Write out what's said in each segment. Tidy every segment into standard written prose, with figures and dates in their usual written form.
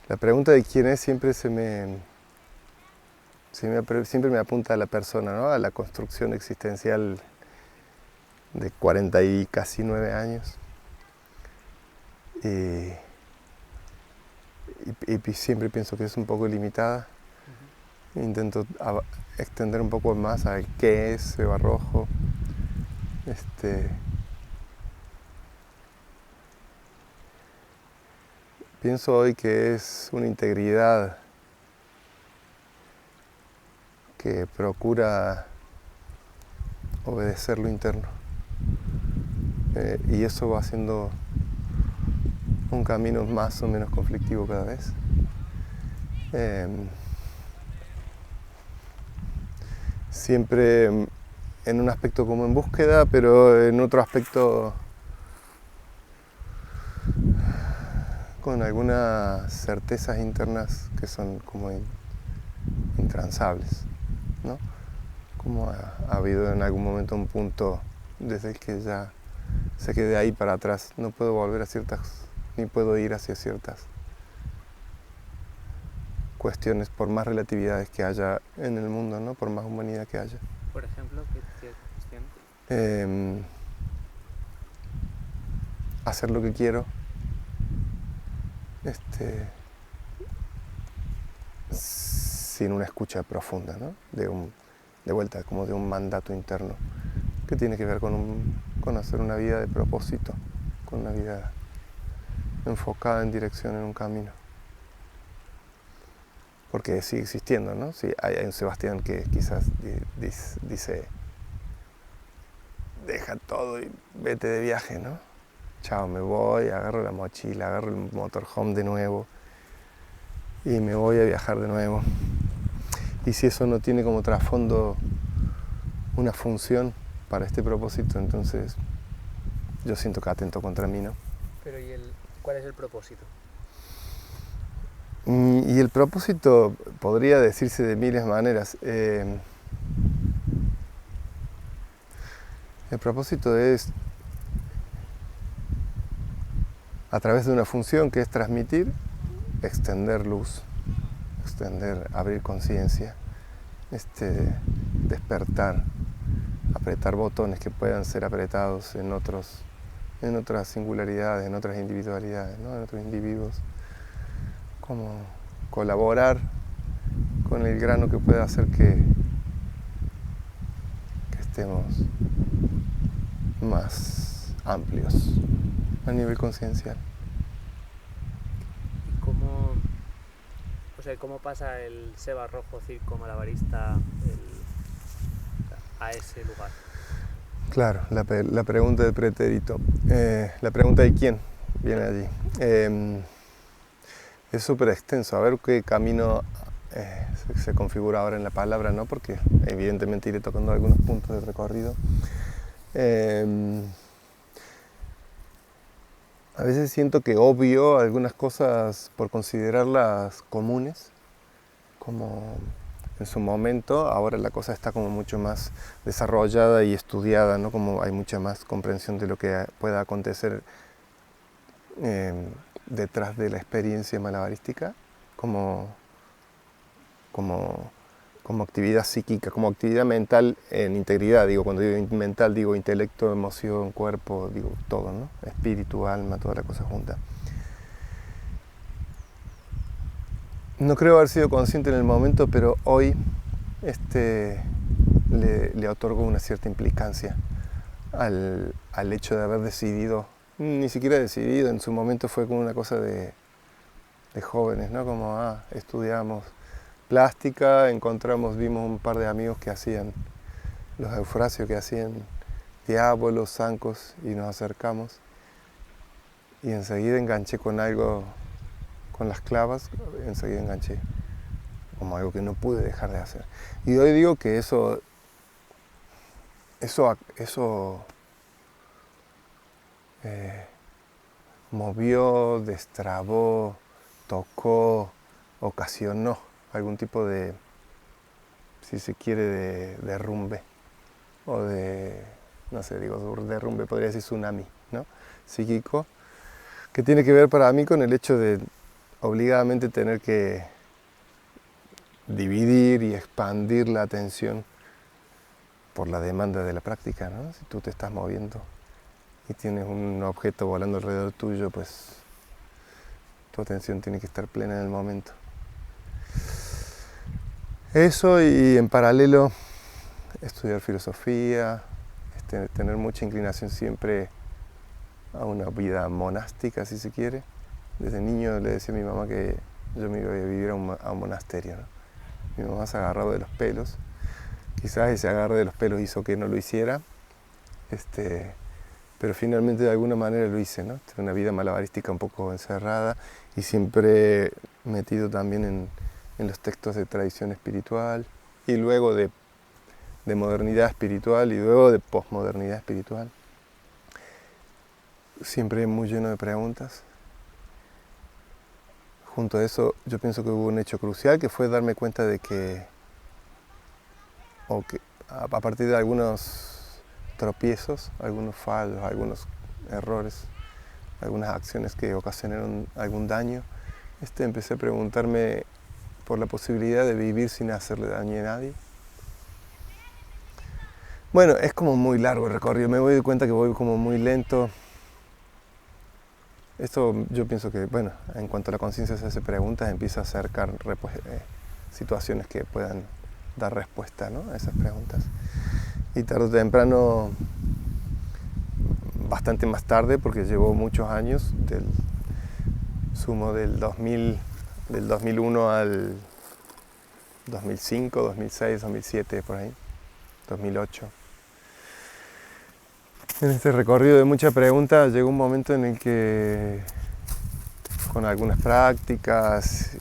La pregunta de quién es siempre me apunta a la persona, ¿no? A la construcción existencial de 40 y casi 9 años. Y, y siempre pienso que es un poco limitada. Intento extender un poco más a qué es Seba Rojo. Pienso hoy que es una integridad que procura obedecer lo interno. Y eso va siendo un camino más o menos conflictivo cada vez. Siempre en un aspecto como en búsqueda, pero en otro aspecto con algunas certezas internas que son como intransables, ¿no? Como ha habido en algún momento un punto desde el que ya sé que de ahí para atrás no puedo volver a ciertas, ni puedo ir hacia ciertas cuestiones por más relatividades que haya en el mundo, ¿no? Por más humanidad que haya. Por ejemplo, ¿qué cuestiones? Hacer lo que quiero, este, sin una escucha profunda, ¿no? De vuelta, como de un mandato interno que tiene que ver con hacer una vida de propósito, con una vida enfocada en dirección, en un camino. Porque sigue existiendo, ¿no? Sí, hay un Sebastián que quizás dice, deja todo y vete de viaje, ¿no? Chao, me voy, agarro la mochila, agarro el motorhome de nuevo y me voy a viajar de nuevo. Y si eso no tiene como trasfondo una función para este propósito, entonces yo siento que atento contra mí, ¿no? Pero cuál es el propósito? Y el propósito podría decirse de miles maneras. El propósito es, a través de una función que es transmitir, extender luz, abrir conciencia, despertar, apretar botones que puedan ser apretados en otras singularidades, en otras individualidades, ¿no? En otros individuos, como colaborar con el grano que pueda hacer que estemos más amplios a nivel conciencial. ¿Y cómo pasa el Seba Rojo circo malabarista a ese lugar? Claro, la pregunta del pretérito, la pregunta de quién viene Claro. allí. Es súper extenso, a ver qué camino se configura ahora en la palabra, ¿no? Porque evidentemente iré tocando algunos puntos del recorrido. A veces siento que obvio algunas cosas por considerarlas comunes, como en su momento. Ahora la cosa está como mucho más desarrollada y estudiada, ¿no? Como hay mucha más comprensión de lo que pueda acontecer detrás de la experiencia malabarística, como, como, como actividad psíquica, como actividad mental en integridad. Digo, cuando digo mental, digo intelecto, emoción, cuerpo, digo todo, ¿no? Espíritu, alma, toda la cosa junta. No creo haber sido consciente en el momento, pero hoy le otorgo una cierta implicancia al hecho de haber decidido, ni siquiera decidido, en su momento fue como una cosa de jóvenes, ¿no? Como, estudiamos plástica, vimos un par de amigos que hacían, los Eufrasios que hacían diábolos, zancos, y nos acercamos. Y enseguida enganché con algo, con las clavas, enseguida enganché, como algo que no pude dejar de hacer. Y hoy digo que eso movió, destrabó, tocó, ocasionó algún tipo de, si se quiere, de derrumbe, o de, no sé, digo, derrumbe, podría decir tsunami, ¿no? Psíquico, que tiene que ver para mí con el hecho de obligadamente tener que dividir y expandir la atención por la demanda de la práctica, ¿no? Si tú te estás moviendo y tienes un objeto volando alrededor tuyo, pues tu atención tiene que estar plena en el momento. Eso, y en paralelo estudiar filosofía, tener mucha inclinación siempre a una vida monástica, si se quiere. Desde niño le decía a mi mamá que yo me iba a vivir a un monasterio, ¿no? Mi mamá se agarraba de los pelos. Quizás ese agarre de los pelos hizo que no lo hiciera, pero finalmente de alguna manera lo hice, ¿no? Una vida malabarística un poco encerrada y siempre metido también en los textos de tradición espiritual y luego de modernidad espiritual y luego de posmodernidad espiritual. Siempre muy lleno de preguntas. Junto a eso, yo pienso que hubo un hecho crucial que fue darme cuenta de que a partir de algunos tropiezos, algunos fallos, algunos errores, algunas acciones que ocasionaron algún daño, empecé a preguntarme por la posibilidad de vivir sin hacerle daño a nadie. Bueno, es como muy largo el recorrido, me doy cuenta que voy como muy lento. Esto yo pienso que, bueno, en cuanto a la conciencia se hace preguntas, empieza a acercar situaciones que puedan dar respuesta, ¿no?, a esas preguntas. Y tarde o temprano, bastante más tarde, porque llevo muchos años, sumo del 2001 al 2005, 2006, 2007, por ahí, 2008. En este recorrido de muchas preguntas llegó un momento en el que, con algunas prácticas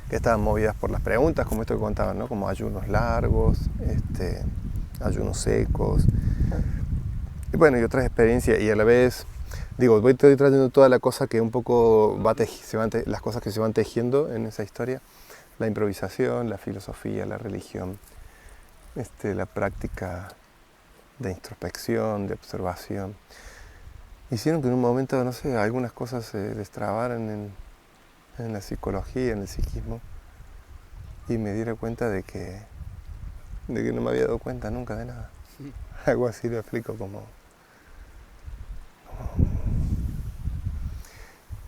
que estaban movidas por las preguntas, como esto que contaban, ¿no?, como ayunos largos, ayunos secos, y bueno, y otras experiencias, y a la vez, estoy trayendo toda la cosa que un poco las cosas que se van tejiendo en esa historia, la improvisación, la filosofía, la religión, la práctica de introspección, de observación, hicieron que en un momento, no sé, algunas cosas se destrabaran en la psicología, en el psiquismo, y me diera cuenta de que no me había dado cuenta nunca de nada. Algo así lo explico como...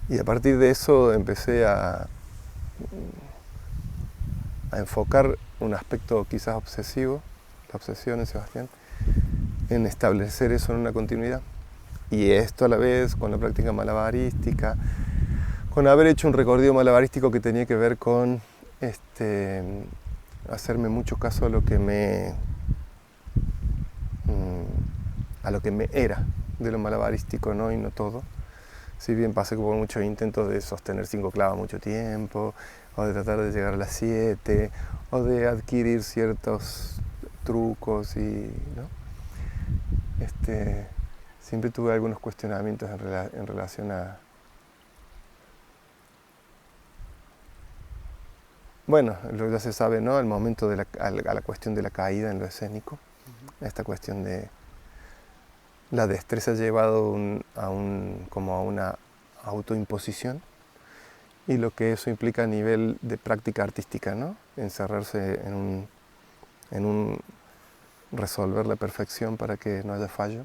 Y a partir de eso empecé a enfocar un aspecto quizás obsesivo, la obsesión en Sebastián, en establecer eso en una continuidad. Y esto a la vez con la práctica malabarística, con haber hecho un recorrido malabarístico que tenía que ver con hacerme mucho caso a lo que me era de lo malabarístico, ¿no?, y no todo. Si bien pasé por muchos intentos de sostener 5 clavos mucho tiempo, o de tratar de llegar a las 7, o de adquirir ciertos trucos, y ¿no? Siempre tuve algunos cuestionamientos en relación a... Bueno, lo que ya se sabe, ¿no?, al momento de a la cuestión de la caída en lo escénico, esta cuestión de la destreza llevado como a una autoimposición, y lo que eso implica a nivel de práctica artística, ¿no?, encerrarse en un resolver la perfección para que no haya fallo,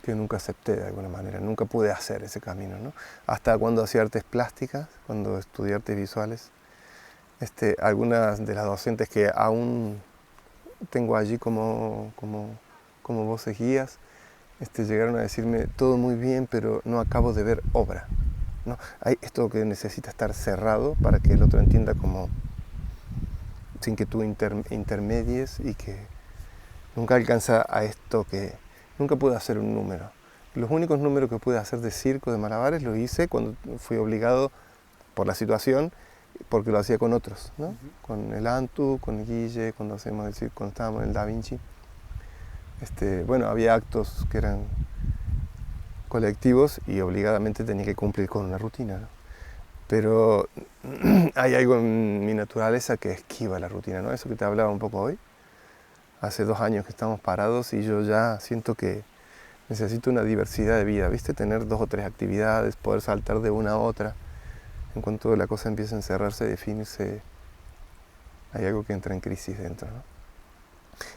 que nunca acepté de alguna manera, nunca pude hacer ese camino, ¿no? Hasta cuando hacía artes plásticas, cuando estudié artes visuales, algunas de las docentes que aún tengo allí como voces guías, llegaron a decirme: todo muy bien, pero no acabo de ver obra, ¿no? Hay esto que necesita estar cerrado para que el otro entienda, como sin que tú intermedies, y que nunca alcanza a esto que... Nunca pude hacer un número. Los únicos números que pude hacer de circo, de malabares, los hice cuando fui obligado por la situación, porque lo hacía con otros, ¿no? Con el Antu, con Guille, cuando estábamos en el Da Vinci. Bueno, había actos que eran colectivos y obligadamente tenía que cumplir con una rutina, ¿no? Pero hay algo en mi naturaleza que esquiva la rutina, ¿no? Eso que te hablaba un poco hoy. Hace 2 años que estamos parados y yo ya siento que necesito una diversidad de vida, ¿viste? Tener 2 o 3 actividades, poder saltar de una a otra. En cuanto la cosa empieza a encerrarse, definirse, hay algo que entra en crisis dentro, ¿no?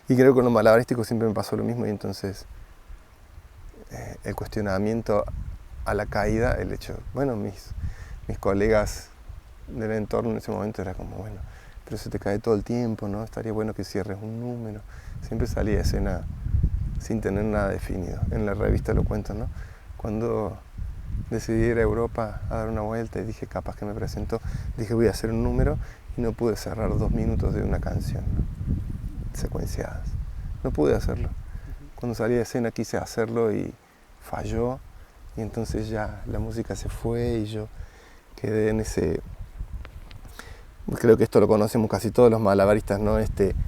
Y creo que con lo malabarístico siempre me pasó lo mismo, y entonces el cuestionamiento a la caída, el hecho, bueno, mis colegas del entorno en ese momento era como, bueno, pero se te cae todo el tiempo, ¿no? Estaría bueno que cierres un número. Siempre salía a escena sin tener nada definido. En la revista lo cuento, ¿no? Cuando decidí ir a Europa a dar una vuelta y dije, capaz que me presento, dije voy a hacer un número y no pude cerrar 2 minutos de una canción, ¿no? Secuenciadas. No pude hacerlo. Cuando salí de escena quise hacerlo y falló, y entonces ya la música se fue y yo quedé en ese... Creo que esto lo conocemos casi todos los malabaristas, ¿no?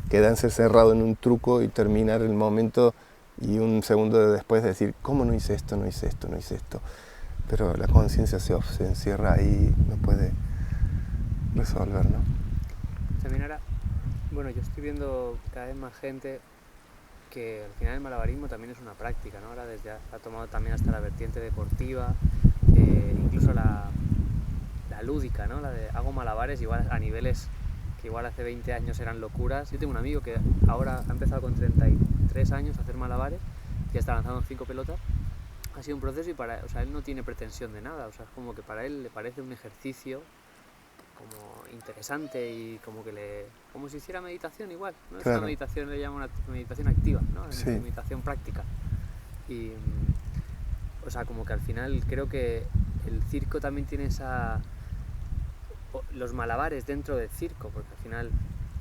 Quedarse cerrado en un truco y terminar el momento y un segundo después decir, ¿cómo no hice esto, no hice esto, no hice esto? Pero la conciencia se encierra ahí, no puede resolver, ¿no? También ahora, bueno, yo estoy viendo cada vez más gente que al final el malabarismo también es una práctica, ¿no? Ahora ha tomado también hasta la vertiente deportiva, incluso la lúdica, ¿no? La de hago malabares igual a niveles que igual hace 20 años eran locuras. Yo tengo un amigo que ahora ha empezado con 33 años a hacer malabares y ya está lanzando 5 pelotas. Ha sido un proceso y o sea, él no tiene pretensión de nada, o sea, es como que para él le parece un ejercicio como interesante y como si hiciera meditación igual, ¿no? Claro. Es una meditación, le llaman una meditación activa, ¿no? Es Sí. una meditación práctica. Y, o sea, como que al final creo que el circo también tiene los malabares dentro del circo, porque al final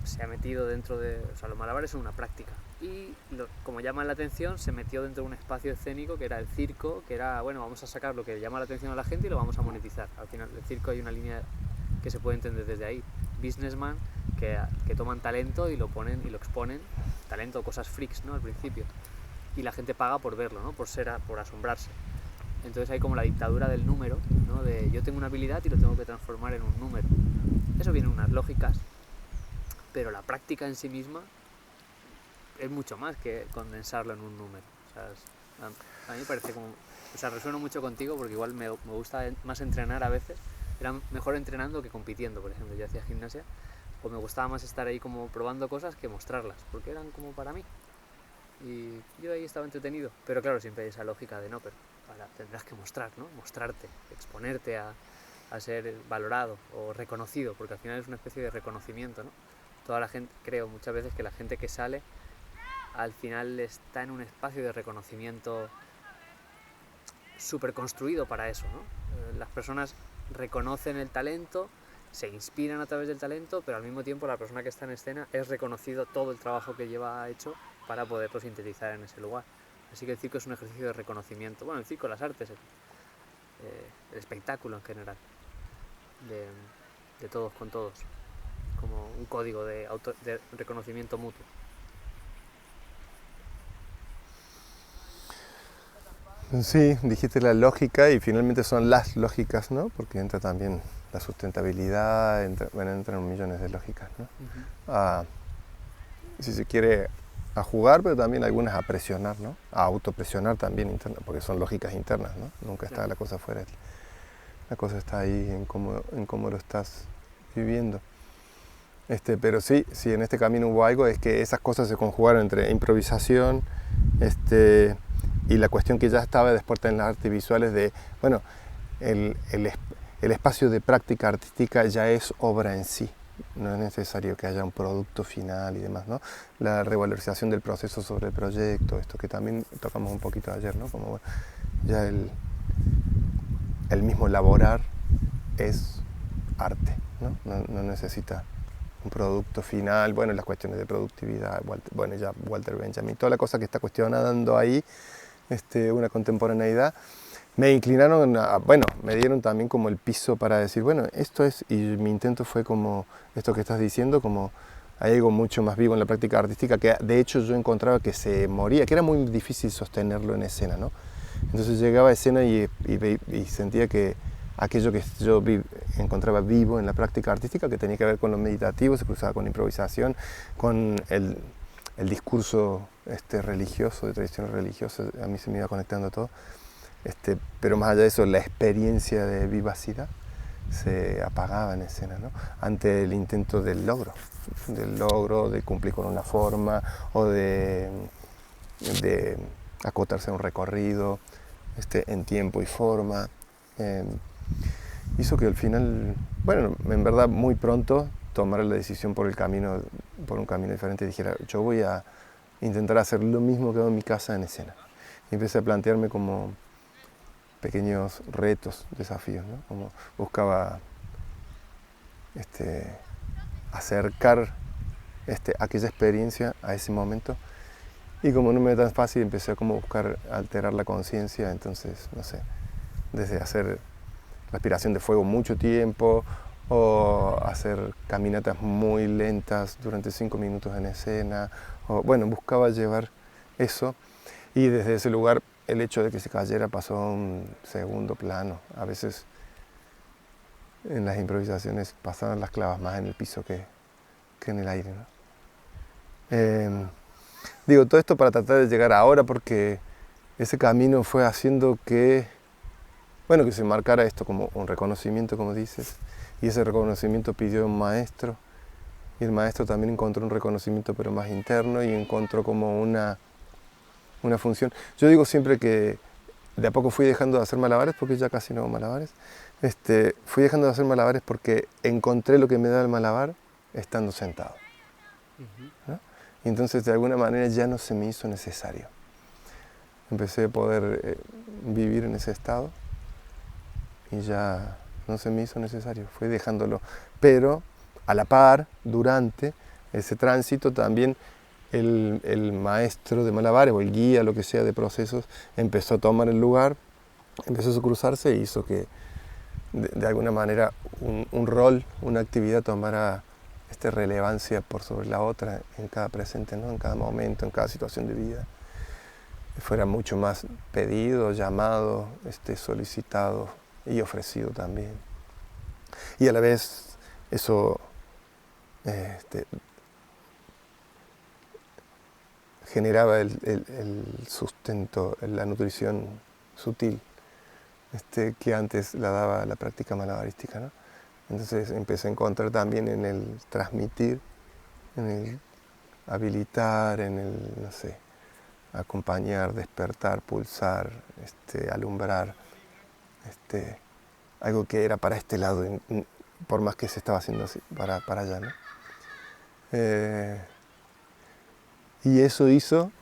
se ha metido dentro de... O sea, los malabares son una práctica. Y como llaman la atención, se metió dentro de un espacio escénico que era el circo, que era, bueno, vamos a sacar lo que llama la atención a la gente y lo vamos a monetizar. Al final, el circo hay una línea que se puede entender desde ahí. Businessman que toman talento y lo ponen y lo exponen, talento, cosas freaks, ¿no? Al principio. Y la gente paga por verlo, ¿no? Por asombrarse. Entonces hay como la dictadura del número, ¿no? De yo tengo una habilidad y lo tengo que transformar en un número. Eso viene en unas lógicas, pero la práctica en sí misma es mucho más que condensarlo en un número. O sea, a mí me parece como... O sea, resueno mucho contigo porque igual me gusta más entrenar a veces. Era mejor entrenando que compitiendo, por ejemplo. Yo hacía gimnasia, o me gustaba más estar ahí como probando cosas que mostrarlas, porque eran como para mí. Y yo ahí estaba entretenido. Pero claro, siempre hay esa lógica de no, pero tendrás que mostrar, ¿no? Mostrarte, exponerte a ser valorado o reconocido, porque al final es una especie de reconocimiento, ¿no? Toda la gente, creo muchas veces que la gente que sale al final está en un espacio de reconocimiento súper construido para eso, ¿no? Las personas reconocen el talento, se inspiran a través del talento, pero al mismo tiempo la persona que está en escena es reconocido todo el trabajo que lleva hecho para poderlo sintetizar en ese lugar. Así que el circo es un ejercicio de reconocimiento. Bueno, el circo, las artes, el espectáculo en general, de todos con todos, como un código de reconocimiento mutuo. Sí, dijiste la lógica y finalmente son las lógicas, ¿no? Porque entra también la sustentabilidad, entran millones de lógicas, ¿no? Si se quiere, a jugar, pero también algunas a presionar, ¿no? A autopresionar también interna, porque son lógicas internas, ¿no? Nunca está la cosa afuera. La cosa está ahí en cómo lo estás viviendo. Pero sí, en este camino hubo algo, es que esas cosas se conjugaron entre improvisación, y la cuestión que ya estaba despierta en las artes visuales de, bueno, el espacio de práctica artística ya es obra en sí. No es necesario que haya un producto final y demás, ¿no? La revalorización del proceso sobre el proyecto, esto que también tocamos un poquito ayer, ¿no? Como, bueno, ya el mismo elaborar es arte, ¿no? No necesita un producto final. Bueno, las cuestiones de productividad, ya Walter Benjamin, toda la cosa que está cuestionando ahí, una contemporaneidad, me inclinaron me dieron también como el piso para decir, bueno, esto es, y mi intento fue como esto que estás diciendo, como hay algo mucho más vivo en la práctica artística, que de hecho yo encontraba que se moría, que era muy difícil sostenerlo en escena, ¿no? Entonces llegaba a escena y sentía que aquello que yo encontraba vivo en la práctica artística, que tenía que ver con lo meditativo, se cruzaba con la improvisación, con el discurso religioso, de tradición religiosa, a mí se me iba conectando todo. Pero más allá de eso, la experiencia de vivacidad se apagaba en escena, ¿no? Ante el intento del logro, de cumplir con una forma o de acotarse a un recorrido en tiempo y forma. Hizo que al final, bueno, en verdad muy pronto tomara la decisión por un camino diferente y dijera, yo voy a intentar hacer lo mismo que hago en mi casa en escena. Y empecé a plantearme como pequeños retos, desafíos, ¿no? Como buscaba acercar aquella experiencia a ese momento, y como no me era tan fácil empecé a como buscar alterar la conciencia. Entonces, no sé, desde hacer respiración de fuego mucho tiempo o hacer caminatas muy lentas durante 5 minutos en escena, o bueno, buscaba llevar eso, y desde ese lugar el hecho de que se cayera pasó a un segundo plano. A veces en las improvisaciones pasaban las clavas más en el piso que en el aire, ¿no? Digo todo esto para tratar de llegar ahora, porque ese camino fue haciendo que, bueno, que se marcara esto como un reconocimiento, como dices, y ese reconocimiento pidió un maestro, y el maestro también encontró un reconocimiento pero más interno, y encontró como una función. Yo digo siempre que de a poco fui dejando de hacer malabares, porque ya casi no hago malabares. Fui dejando de hacer malabares porque encontré lo que me da el malabar estando sentado, ¿no? Y entonces de alguna manera ya no se me hizo necesario. Empecé a poder vivir en ese estado y ya no se me hizo necesario, fui dejándolo. Pero a la par, durante ese tránsito también el maestro de malabares o el guía, lo que sea, de procesos, empezó a tomar el lugar, empezó a cruzarse e hizo que de alguna manera un rol, una actividad tomara relevancia por sobre la otra en cada presente, ¿no? En cada momento, en cada situación de vida. Fuera mucho más pedido, llamado, solicitado y ofrecido también. Y a la vez eso generaba el sustento, la nutrición sutil que antes la daba la práctica malabarística, ¿no? Entonces empecé a encontrar también en el transmitir, en el habilitar, en el, no sé, acompañar, despertar, pulsar, alumbrar, algo que era para este lado, por más que se estaba haciendo así, para allá, ¿no? Y eso hizo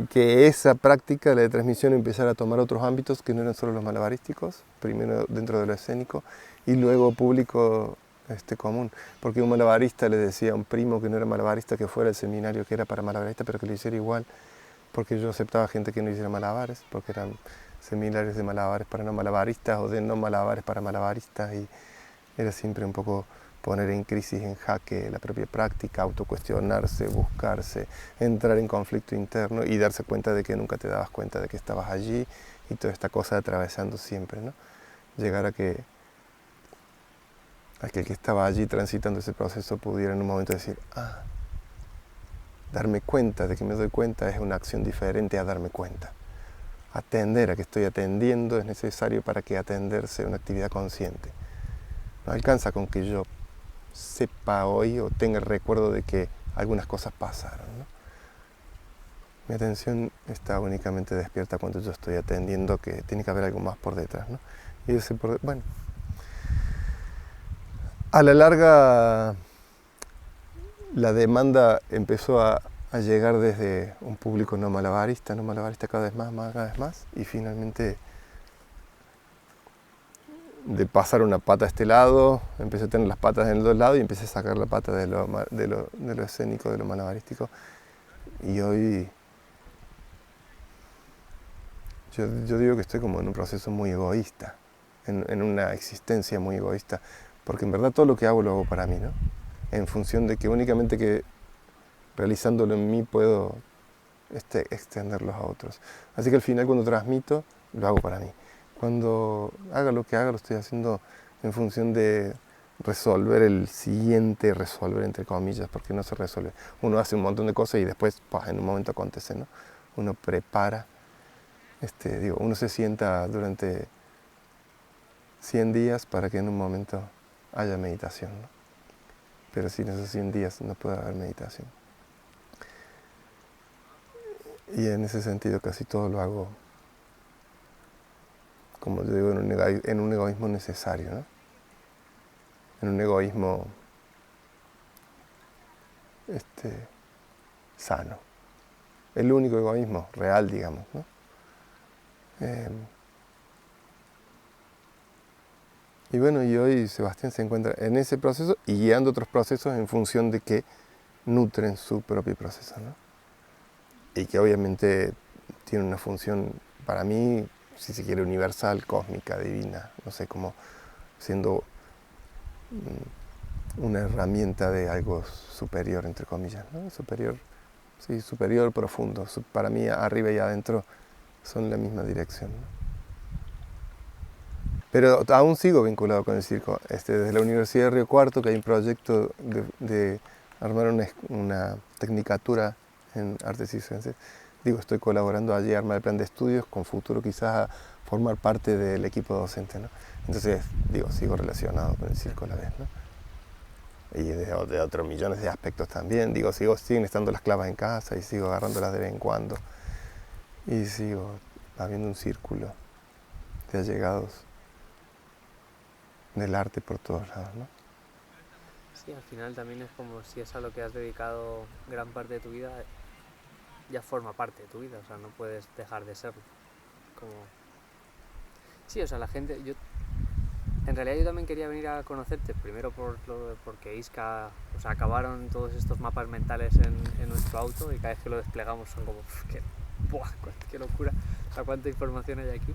que esa práctica, la de transmisión, empezara a tomar otros ámbitos que no eran solo los malabarísticos, primero dentro de lo escénico y luego público común. Porque un malabarista le decía a un primo que no era malabarista que fuera al seminario que era para malabarista, pero que lo hiciera igual, porque yo aceptaba gente que no hiciera malabares, porque eran seminarios de malabares para no malabaristas o de no malabares para malabaristas, y era siempre un poco poner en crisis, en jaque la propia práctica, autocuestionarse, buscarse, entrar en conflicto interno y darse cuenta de que nunca te dabas cuenta de que estabas allí, y toda esta cosa atravesando siempre, ¿no? Llegar a que aquel que estaba allí transitando ese proceso pudiera en un momento decir, darme cuenta de que me doy cuenta es una acción diferente a darme cuenta. Atender a que estoy atendiendo es necesario para que atender sea una actividad consciente. No alcanza con que yo sepa hoy o tenga el recuerdo de que algunas cosas pasaron, ¿no? Mi atención está únicamente despierta cuando yo estoy atendiendo que tiene que haber algo más por detrás, ¿no? Y ese bueno, a la larga la demanda empezó a llegar desde un público no malabarista cada vez más, y finalmente de pasar una pata a este lado, empecé a tener las patas en los dos lados y empecé a sacar la pata de lo escénico, de lo malabarístico. Y hoy yo digo que estoy como en un proceso muy egoísta, en una existencia muy egoísta, porque en verdad todo lo que hago lo hago para mí, ¿no? En función de que únicamente que realizándolo en mí puedo extenderlos a otros. Así que al final, cuando transmito, lo hago para mí. Cuando haga lo que haga, lo estoy haciendo en función de resolver el siguiente resolver, entre comillas, porque no se resuelve. Uno hace un montón de cosas y después, pues, en un momento acontece, ¿no? Uno prepara, uno se sienta durante 100 días para que en un momento haya meditación, ¿no? Pero sin esos 100 días no puede haber meditación. Y en ese sentido casi todo lo hago, como yo digo, en un egoísmo necesario, ¿no? En un egoísmo sano. El único egoísmo real, digamos, ¿no? Y bueno, y hoy Sebastián se encuentra en ese proceso y guiando otros procesos en función de que nutren su propio proceso, ¿no? Y que obviamente tiene una función, para mí, si se quiere, universal, cósmica, divina, no sé, como siendo una herramienta de algo superior, entre comillas, ¿no? Superior, sí, superior, profundo. Para mí, arriba y adentro son la misma dirección, ¿no? Pero aún sigo vinculado con el circo. Desde la Universidad de Río Cuarto, que hay un proyecto de armar una tecnicatura en artes y ciencias, estoy colaborando allí a armar el plan de estudios, con futuro quizás a formar parte del equipo docente, ¿no? Entonces, sigo relacionado con el circo a la vez, ¿no? Y de otros millones de aspectos también. Siguen estando las clavas en casa y sigo agarrándolas de vez en cuando. Y sigo habiendo un círculo de allegados del arte por todos lados, ¿no? Sí, al final también es como si es a lo que has dedicado gran parte de tu vida, ya forma parte de tu vida, o sea, no puedes dejar de serlo. Sí, o sea, la gente, en realidad yo también quería venir a conocerte, primero porque Isca, o sea, acabaron todos estos mapas mentales en nuestro auto y cada vez que lo desplegamos son como, qué locura, o sea, cuánta información hay aquí.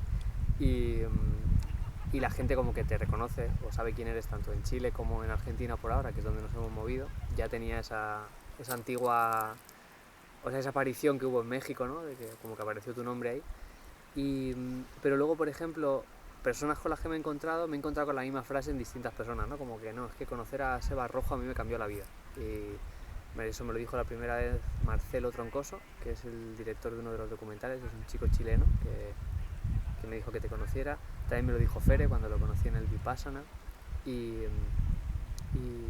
Y la gente como que te reconoce o sabe quién eres tanto en Chile como en Argentina por ahora, que es donde nos hemos movido. Ya tenía esa antigua, o sea, esa aparición que hubo en México, ¿no? De que como que apareció tu nombre ahí. Pero luego, por ejemplo, personas con las que me he encontrado con la misma frase en distintas personas, ¿no? Como que no, es que conocer a Seba Rojo a mí me cambió la vida. Y eso me lo dijo la primera vez Marcelo Troncoso, que es el director de uno de los documentales, es un chico chileno que me dijo que te conociera. También me lo dijo Fere cuando lo conocí en el Vipassana, y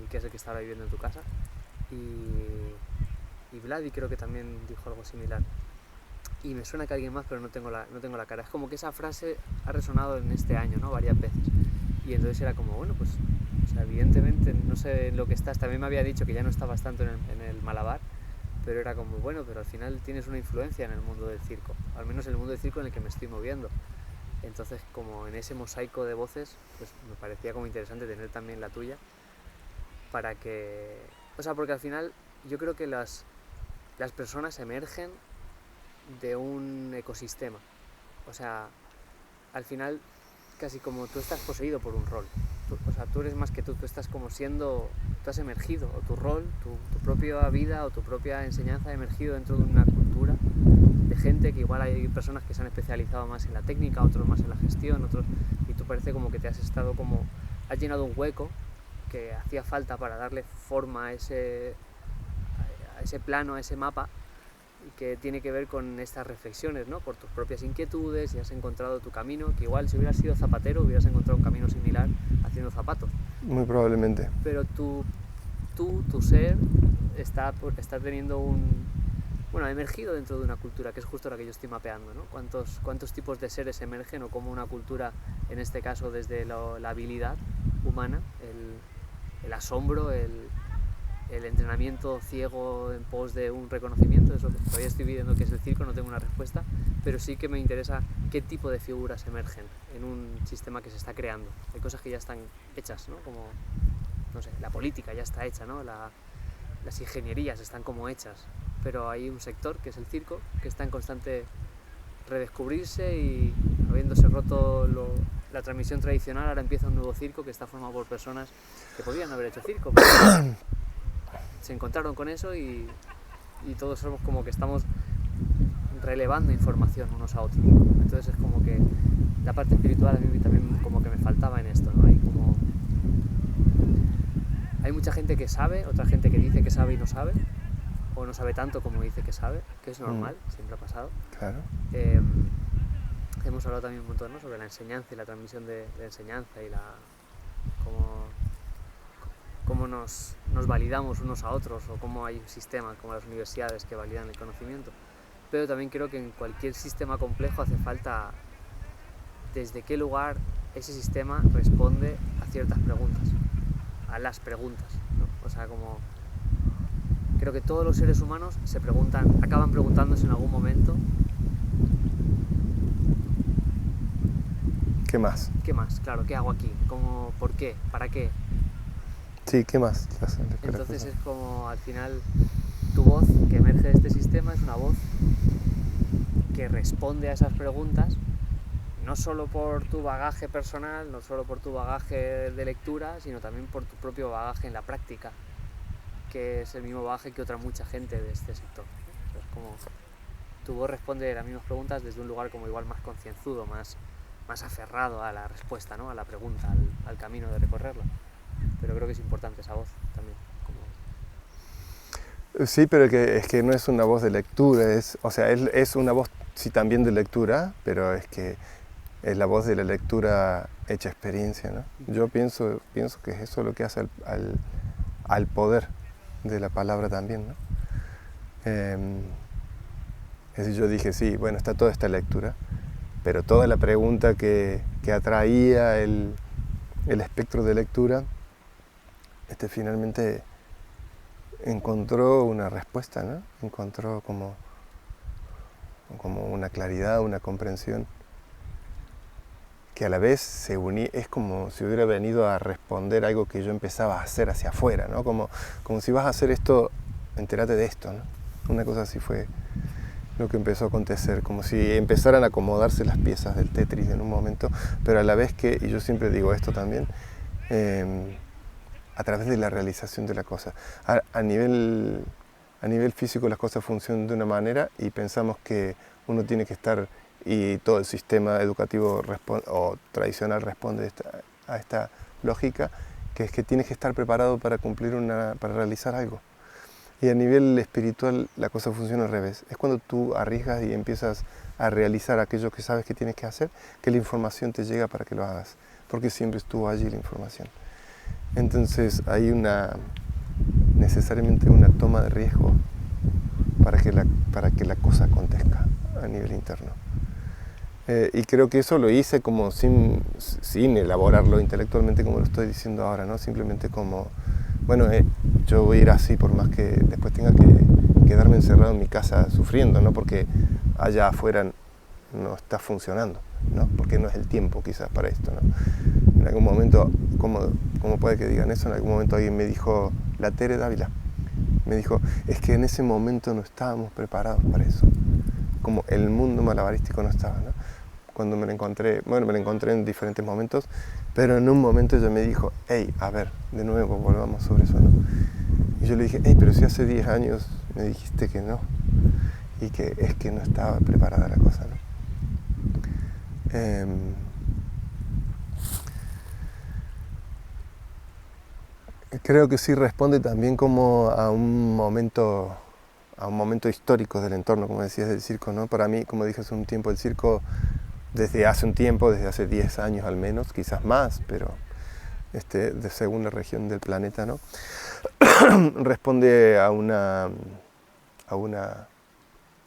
que es el que está ahora viviendo en tu casa. Y Vladi creo que también dijo algo similar. Y me suena que alguien más, pero no tengo la cara. Es como que esa frase ha resonado en este año, ¿no? Varias veces. Y entonces era como, bueno, pues, o sea, evidentemente no sé en lo que estás. También me había dicho que ya no estabas tanto en el Malabar, pero era como, bueno, pero al final tienes una influencia en el mundo del circo, al menos en el mundo del circo en el que me estoy moviendo. Entonces, como en ese mosaico de voces, pues me parecía como interesante tener también la tuya, para que, o sea, porque al final yo creo que las personas emergen de un ecosistema. O sea, al final casi como tú estás poseído por un rol. O sea, tú eres más que tú estás como siendo, tú has emergido, o tu rol, tu propia vida o tu propia enseñanza ha emergido dentro de una cultura de gente que igual hay personas que se han especializado más en la técnica, otros más en la gestión, otros, y tú parece como que te has estado como, has llenado un hueco que hacía falta para darle forma a ese plano, a ese mapa, que tiene que ver con estas reflexiones, ¿no? Por tus propias inquietudes, y has encontrado tu camino, que igual si hubieras sido zapatero hubieras encontrado un camino similar haciendo zapatos. Muy probablemente. Pero tu ser está teniendo ha emergido dentro de una cultura, que es justo la que yo estoy mapeando, ¿no? ¿Cuántos tipos de seres emergen, o cómo una cultura, en este caso desde la habilidad humana, el asombro, el entrenamiento ciego en pos de un reconocimiento? Eso todavía estoy viendo que es el circo, no tengo una respuesta, pero sí que me interesa qué tipo de figuras emergen en un sistema que se está creando. Hay cosas que ya están hechas, ¿no? Como, no sé, la política ya está hecha, ¿no? Las ingenierías están como hechas, pero hay un sector, que es el circo, que está en constante redescubrirse, y habiéndose roto la transmisión tradicional, ahora empieza un nuevo circo que está formado por personas que podían haber hecho circo, pero se encontraron con eso, y todos somos como que estamos relevando información unos a otros. Entonces es como que la parte espiritual a mí también como que me faltaba en esto, ¿no? Hay como mucha gente que sabe, otra gente que dice que sabe y no sabe, o no sabe tanto como dice que sabe, que es normal, siempre ha pasado. Claro. Hemos hablado también un montón, ¿no?, sobre la enseñanza y la transmisión de enseñanza y cómo nos validamos unos a otros, o cómo hay un sistema como las universidades que validan el conocimiento. Pero también creo que en cualquier sistema complejo hace falta desde qué lugar ese sistema responde a ciertas preguntas, a las preguntas, ¿no? O sea, como creo que todos los seres humanos acaban preguntándose en algún momento ¿qué más? ¿qué más? Claro, ¿qué hago aquí? ¿Por qué? ¿Para qué? Sí, ¿qué más? Entonces es como, al final, tu voz que emerge de este sistema es una voz que responde a esas preguntas, no solo por tu bagaje personal, no solo por tu bagaje de lectura, sino también por tu propio bagaje en la práctica, que es el mismo bagaje que otra mucha gente de este sector. Es como tu voz responde a las mismas preguntas desde un lugar como igual más concienzudo, más aferrado a la respuesta, ¿no?, a la pregunta, al camino de recorrerla. Pero creo que es importante esa voz también. Sí, pero es que no es una voz de lectura, es una voz, sí, también de lectura, pero es que es la voz de la lectura hecha experiencia, ¿no? Yo pienso que es eso lo que hace al poder de la palabra también, ¿no? Es decir, yo dije, sí, bueno, está toda esta lectura, pero toda la pregunta que atraía el espectro de lectura, finalmente encontró una respuesta, ¿no? Encontró como una claridad, una comprensión que a la vez se unía, es como si hubiera venido a responder algo que yo empezaba a hacer hacia afuera, ¿no? Como si vas a hacer esto, entérate de esto, ¿no? Una cosa así fue lo que empezó a acontecer, como si empezaran a acomodarse las piezas del Tetris en un momento, pero a la vez que, y yo siempre digo esto también, a través de la realización de la cosa. A nivel físico las cosas funcionan de una manera y pensamos que uno tiene que estar, y todo el sistema educativo o tradicional responde a esta lógica, que es que tienes que estar preparado para para realizar algo. Y a nivel espiritual la cosa funciona al revés. Es cuando tú arriesgas y empiezas a realizar aquello que sabes que tienes que hacer, que la información te llega para que lo hagas, porque siempre estuvo allí la información. Entonces hay necesariamente una toma de riesgo para que la cosa acontezca a nivel interno. Y creo que eso lo hice como sin elaborarlo intelectualmente como lo estoy diciendo ahora, ¿no? Simplemente como, bueno, yo voy a ir así por más que después tenga que quedarme encerrado en mi casa sufriendo, ¿no? Porque allá afuera no está funcionando, ¿no? Porque no es el tiempo quizás para esto, ¿no? En algún momento, ¿cómo puede que digan eso? En algún momento alguien me dijo, la Tere Dávila, me dijo, es que en ese momento no estábamos preparados para eso. Como el mundo malabarístico no estaba, ¿no? Cuando me lo encontré en diferentes momentos, pero en un momento ella me dijo, hey, a ver, de nuevo volvamos sobre eso, ¿no? Y yo le dije, hey, pero si hace 10 años me dijiste que no, y que es que no estaba preparada la cosa, ¿no? Creo que sí responde también como a un momento histórico del entorno, como decías, del circo, ¿no? Para mí, como dije hace un tiempo, el circo desde hace 10 años al menos, quizás más, pero según la región del planeta, ¿no? Responde a una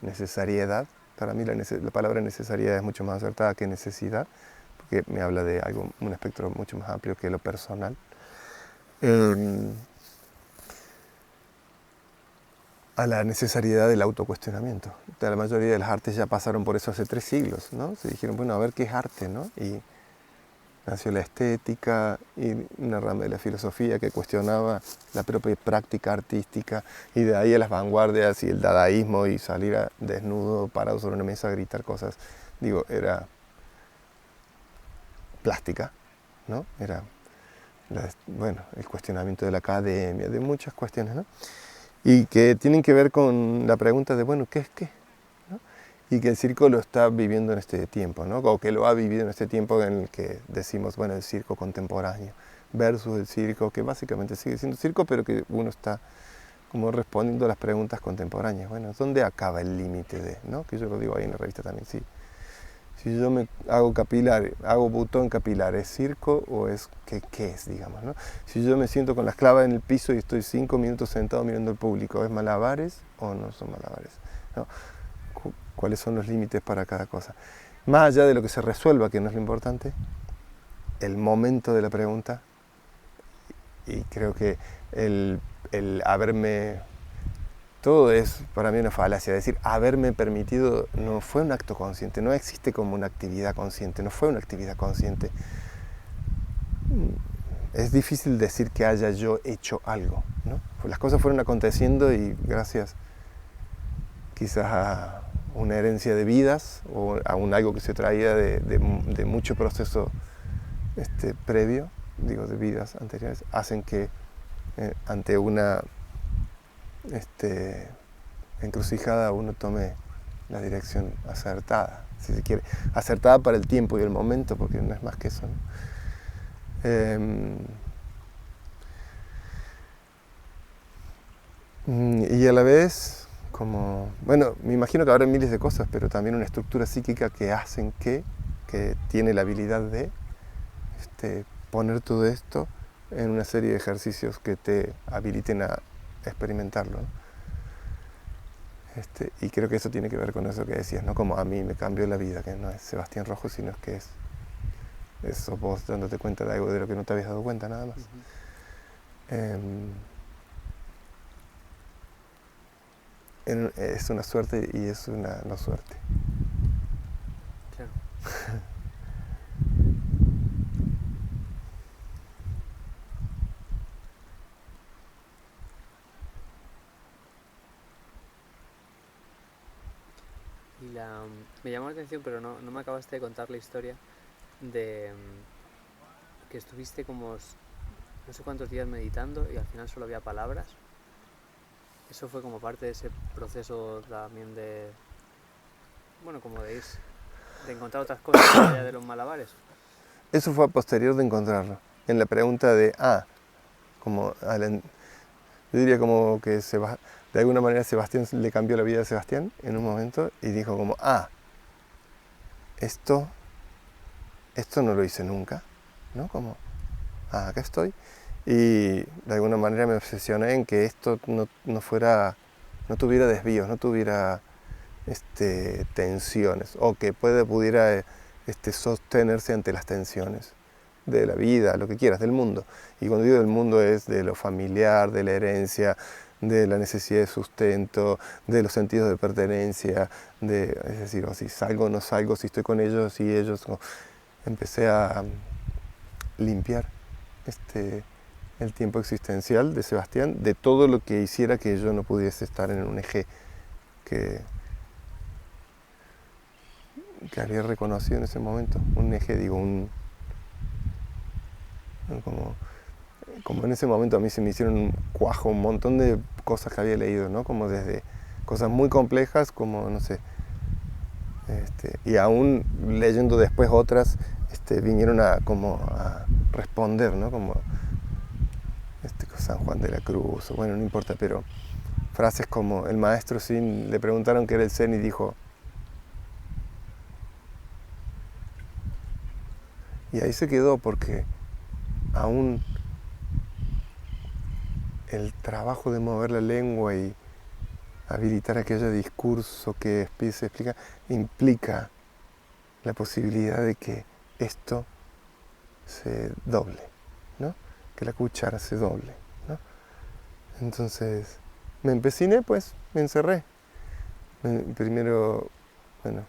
necesariedad. Para mí la palabra necesariedad es mucho más acertada que necesidad, porque me habla de un espectro mucho más amplio que lo personal. A la necesariedad del autocuestionamiento. La mayoría de las artes ya pasaron por eso hace 3 siglos, ¿no? Se dijeron, bueno, a ver qué es arte, ¿no? Y nació la estética y una rama de la filosofía que cuestionaba la propia práctica artística, y de ahí a las vanguardias y el dadaísmo y salir desnudo, parado sobre una mesa a gritar cosas. Digo, era plástica, ¿no? Era el cuestionamiento de la academia, de muchas cuestiones, ¿no? Y que tienen que ver con la pregunta de, bueno, ¿qué es qué? ¿No? Y que el circo lo está viviendo en este tiempo, ¿no? O que lo ha vivido en este tiempo en el que decimos, bueno, el circo contemporáneo. versus el circo, que básicamente sigue siendo circo, pero que uno está como respondiendo a las preguntas contemporáneas. Bueno, ¿dónde acaba el límite de, ¿no? Que yo lo digo ahí en la revista también, sí. Si yo me hago capilar, hago botón capilar, ¿es circo o es qué es, digamos, ¿no? Si yo me siento con las clavas en el piso y estoy 5 minutos sentado mirando al público, ¿es malabares o no son malabares? ¿No? ¿Cuáles son los límites para cada cosa? Más allá de lo que se resuelva, que no es lo importante, el momento de la pregunta, y creo que el haberme... Todo es para mí una falacia, es decir, haberme permitido no fue un acto consciente, no existe como una actividad consciente, no fue una actividad consciente. Es difícil decir que haya yo hecho algo, ¿no? Las cosas fueron aconteciendo y gracias quizás a una herencia de vidas o a algo que se traía de mucho proceso previo, digo, de vidas anteriores, hacen que ante una encrucijada uno tome la dirección acertada, si se quiere, acertada para el tiempo y el momento, porque no es más que eso, ¿no? Y a la vez, como, bueno, me imagino que habrá miles de cosas, pero también una estructura psíquica que hacen que tiene la habilidad de poner todo esto en una serie de ejercicios que te habiliten a experimentarlo, ¿no? Y creo que eso tiene que ver con eso que decías, ¿no? Como a mí me cambió la vida, que no es Sebastián Rojo, sino es que es eso, vos dándote cuenta de algo de lo que no te habías dado cuenta nada más. Es una suerte y es una no suerte. Claro. Y me llamó la atención, pero no me acabaste de contar la historia de que estuviste como no sé cuántos días meditando y al final solo había palabras. Eso fue como parte de ese proceso también de, bueno, como de encontrar otras cosas allá de los malabares. Eso fue a posterior de encontrarlo. En la pregunta de, como yo diría como que de alguna manera Sebastián le cambió la vida a Sebastián en un momento y dijo como, esto no lo hice nunca, ¿no? Como, acá estoy. Y de alguna manera me obsesioné en que esto no tuviera desvíos, no tuviera tensiones, o que pudiera sostenerse ante las tensiones de la vida, lo que quieras, del mundo. Y cuando digo del mundo es de lo familiar, de la herencia, de la necesidad de sustento, de los sentidos de pertenencia, es decir, si salgo o no salgo, si estoy con ellos y ellos. Empecé a limpiar el tiempo existencial de Sebastián, de todo lo que hiciera que yo no pudiese estar en un eje que había reconocido en ese momento. Un eje, digo, como en ese momento a mí se me hicieron un cuajo, un montón de cosas que había leído, ¿no? Como desde cosas muy complejas, como, no sé, y aún leyendo después otras, vinieron a responder, ¿no? Como San Juan de la Cruz, o bueno, no importa, pero frases como el maestro Sin le preguntaron qué era el Zen y dijo, y ahí se quedó porque aún el trabajo de mover la lengua y habilitar aquel discurso que se explica implica la posibilidad de que esto se doble, ¿no? Que la cuchara se doble, ¿no? Entonces me empeciné, pues, me encerré. Primero, bueno,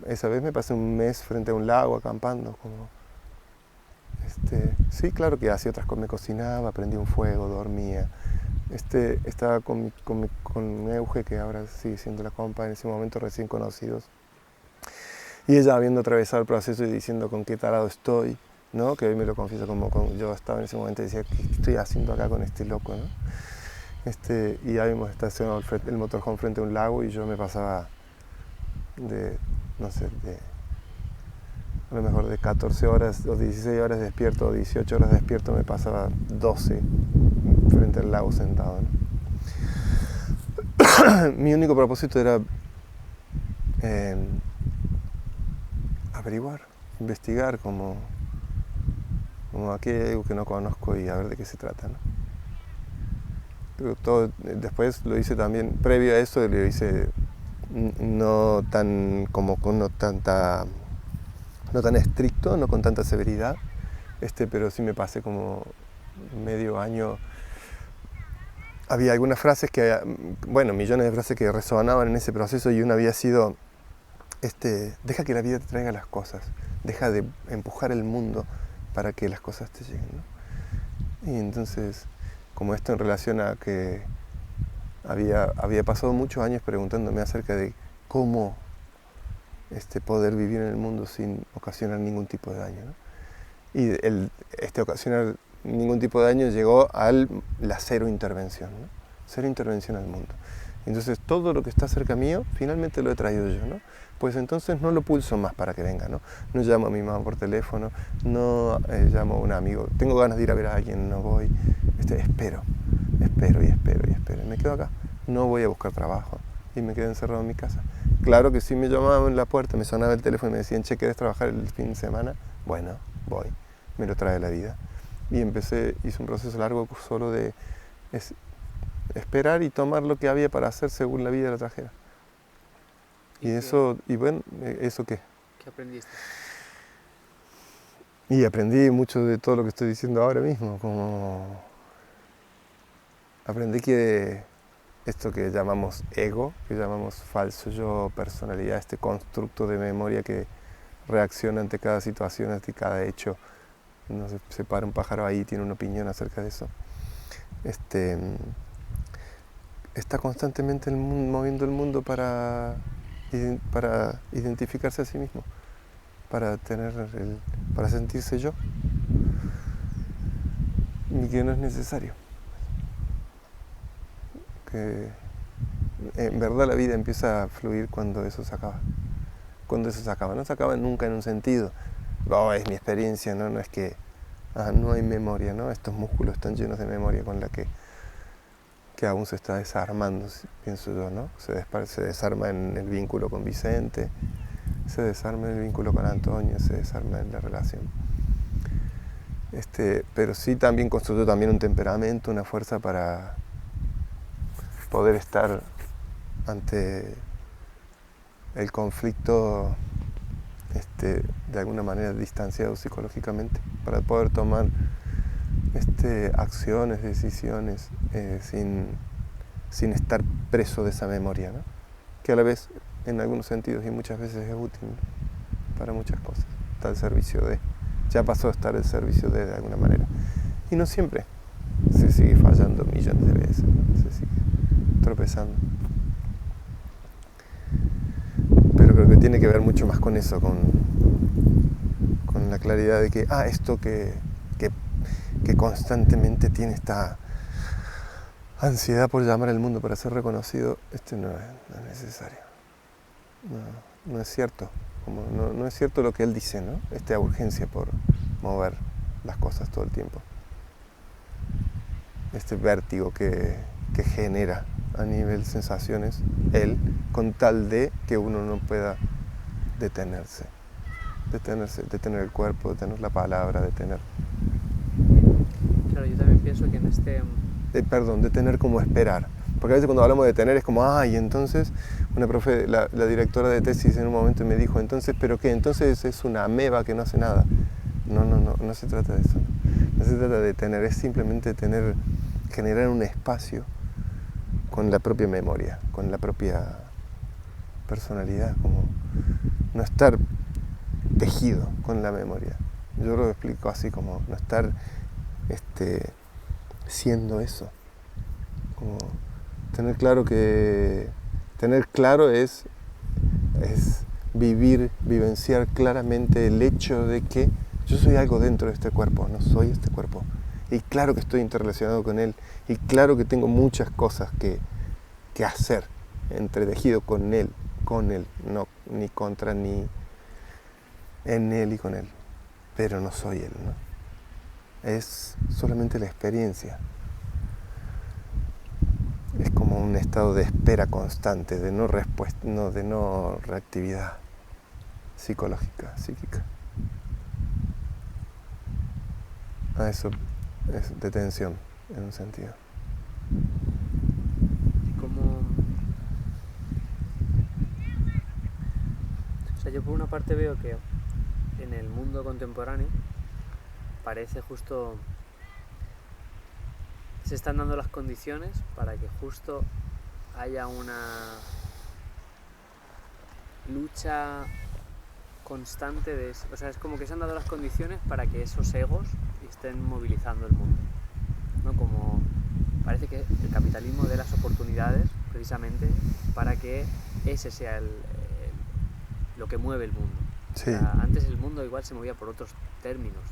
esa vez me pasé un mes frente a un lago acampando, como, sí, claro que hacía otras cosas, me cocinaba, prendía un fuego, dormía. Estaba con Euge, que ahora sigue siendo la compa, en ese momento recién conocidos. Y ella habiendo atravesado el proceso y diciendo con qué tarado estoy, ¿no? Que hoy me lo confieso como yo estaba en ese momento y decía, ¿qué estoy haciendo acá con este loco, ¿no? Y habíamos estacionado el motorhome frente a un lago y yo me pasaba de a lo mejor de 14 horas o 16 horas despierto o 18 horas despierto, me pasaba 12 frente al lago sentado, ¿no? Mi único propósito era averiguar, investigar, como aquí hay algo que no conozco y a ver de qué se trata, ¿no? Pero todo, después lo hice también, previo a eso lo hice no tan estricto, no con tanta severidad, pero sí me pasé como medio año. Había algunas frases millones de frases que resonaban en ese proceso, y una había sido, deja que la vida te traiga las cosas, deja de empujar el mundo para que las cosas te lleguen, ¿no? Y entonces, como esto en relación a que había pasado muchos años preguntándome acerca de cómo poder vivir en el mundo sin ocasionar ningún tipo de daño, ¿no? Y ocasionar ningún tipo de daño llegó a la cero intervención, ¿no? Cero intervención al mundo. Entonces todo lo que está cerca mío, finalmente lo he traído yo, ¿no? Pues entonces no lo pulso más para que venga, ¿no? No llamo a mi mamá por teléfono, no llamo a un amigo, tengo ganas de ir a ver a alguien, no voy, espero. Y me quedo acá, no voy a buscar trabajo y me quedo encerrado en mi casa. Claro que si me llamaban en la puerta, me sonaba el teléfono y me decían, che, ¿querés trabajar el fin de semana? Bueno, voy, me lo trae la vida. Y hice un proceso largo solo de esperar y tomar lo que había para hacer según la vida la trajera. ¿Eso qué? ¿Qué aprendiste? Y aprendí mucho de todo lo que estoy diciendo ahora mismo, como aprendí que esto que llamamos ego, que llamamos falso yo, personalidad, este constructo de memoria que reacciona ante cada situación, ante cada hecho. No se para un pájaro ahí y tiene una opinión acerca de eso. Está constantemente moviendo el mundo para identificarse a sí mismo, para sentirse yo, y que no es necesario. Que en verdad la vida empieza a fluir cuando eso se acaba. Cuando eso se acaba. No se acaba nunca en un sentido. Es mi experiencia, ¿no? No es que no hay memoria, ¿no? Estos músculos están llenos de memoria con la que aún se está desarmando, pienso yo, ¿no? Se desarma en el vínculo con Vicente, se desarma en el vínculo con Antonio, se desarma en la relación. Pero sí también construyó también un temperamento, una fuerza para poder estar ante el conflicto de alguna manera distanciado psicológicamente, para poder tomar acciones, decisiones sin estar preso de esa memoria, ¿no? Que a la vez en algunos sentidos y muchas veces es útil, ¿no? Para muchas cosas, está al servicio de, ya pasó a estar al servicio de alguna manera, y no siempre, se sigue fallando millones de veces, ¿no? Se sigue tropezando, pero creo que tiene que ver mucho más con eso, con la claridad de que esto que constantemente tiene esta ansiedad por llamar al mundo para ser reconocido, no es necesario, no es cierto, no es cierto lo que él dice, ¿no? Esta urgencia por mover las cosas todo el tiempo, este vértigo que genera a nivel sensaciones él, con tal de que uno no pueda detener el cuerpo, detener la palabra, detener. Claro, yo también pienso que en detener como esperar. Porque a veces cuando hablamos de detener es como, y entonces, una profe, la directora de tesis en un momento me dijo, entonces, ¿pero qué? Entonces es una ameba que no hace nada. No se trata de eso. No se trata de detener, es simplemente generar un espacio con la propia memoria, con la propia personalidad, como no estar tejido con la memoria. Yo lo explico así, como no estar siendo eso, como tener claro es vivenciar claramente el hecho de que yo soy algo dentro de este cuerpo, no soy este cuerpo, y claro que estoy interrelacionado con él, y claro que tengo muchas cosas que hacer, entretejido con él, no ni contra ni en él y con él, pero no soy él, ¿no? Es solamente la experiencia. Es como un estado de espera constante, de no respuesta, no, de no reactividad psicológica, psíquica. Eso es detención, en un sentido. Como... O sea, yo por una parte veo que en el mundo contemporáneo parece justo... Se están dando las condiciones para que justo haya una lucha constante de... O sea, es como que se han dado las condiciones para que esos egos estén movilizando el mundo, ¿no? Como parece que el capitalismo dé las oportunidades precisamente para que ese sea lo que mueve el mundo. Sí. O sea, antes el mundo igual se movía por otros términos,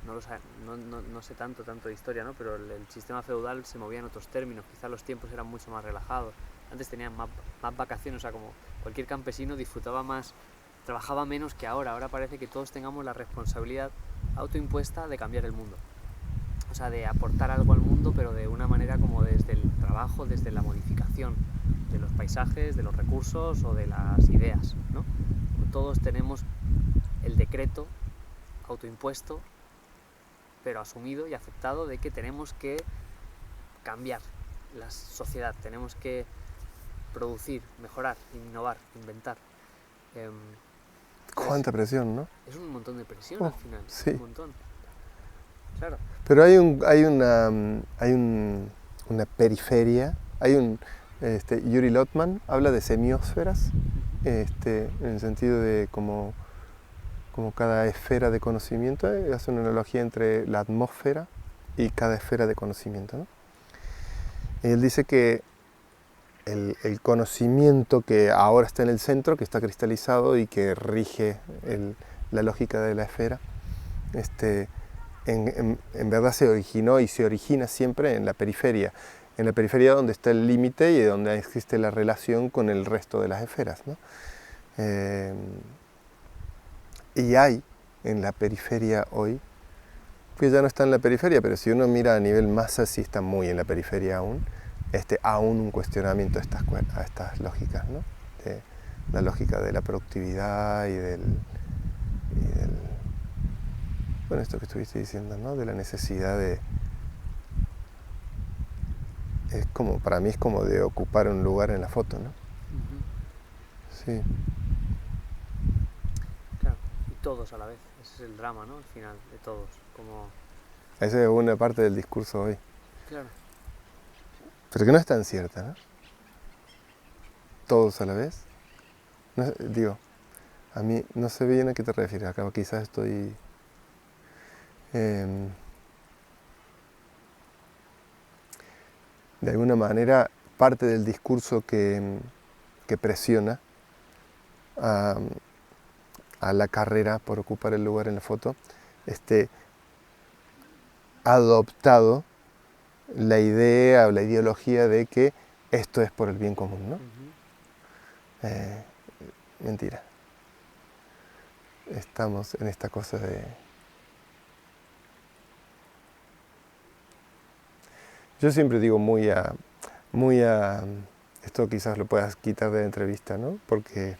no sé tanto de historia, ¿no? Pero el sistema feudal se movía en otros términos, quizás los tiempos eran mucho más relajados, antes tenían más vacaciones, o sea, como cualquier campesino disfrutaba más, trabajaba menos que ahora parece que todos tengamos la responsabilidad autoimpuesta de cambiar el mundo, o sea, de aportar algo al mundo, pero de una manera como desde el trabajo, desde la modificación de los paisajes, de los recursos o de las ideas, ¿no? Todos tenemos el decreto autoimpuesto, pero asumido y aceptado, de que tenemos que cambiar la sociedad, tenemos que producir, mejorar, innovar, inventar. Cuánta presión, ¿no? Es un montón de presión al final, sí. Un montón. Claro. Pero hay una periferia, Yuri Lotman habla de semiosferas, en el sentido de como cada esfera de conocimiento, hace una analogía entre la atmósfera y cada esfera de conocimiento, ¿no? Y él dice que el conocimiento que ahora está en el centro, que está cristalizado y que rige la lógica de la esfera, en verdad se originó y se origina siempre en la periferia donde está el límite y donde existe la relación con el resto de las esferas, ¿no? Y hay en la periferia hoy, que ya no está en la periferia, pero si uno mira a nivel masa, sí está muy en la periferia aún, aún un cuestionamiento a estas lógicas, ¿no? De la lógica de la productividad y del bueno, esto que estuviste diciendo, ¿no? De la necesidad de... para mí es como de ocupar un lugar en la foto, ¿no? Sí. Claro, y todos a la vez, ese es el drama, ¿no? Al final, de todos, como... Esa es una parte del discurso hoy. Claro. Pero que no es tan cierta, ¿no? Todos a la vez. No, digo, a mí no sé bien a qué te refieres, acá quizás estoy... de alguna manera, parte del discurso que presiona a la carrera por ocupar el lugar en la foto, ha adoptado la idea o la ideología de que esto es por el bien común, ¿no? Mentira. Estamos en esta cosa de... Yo siempre digo esto quizás lo puedas quitar de la entrevista, ¿no? Porque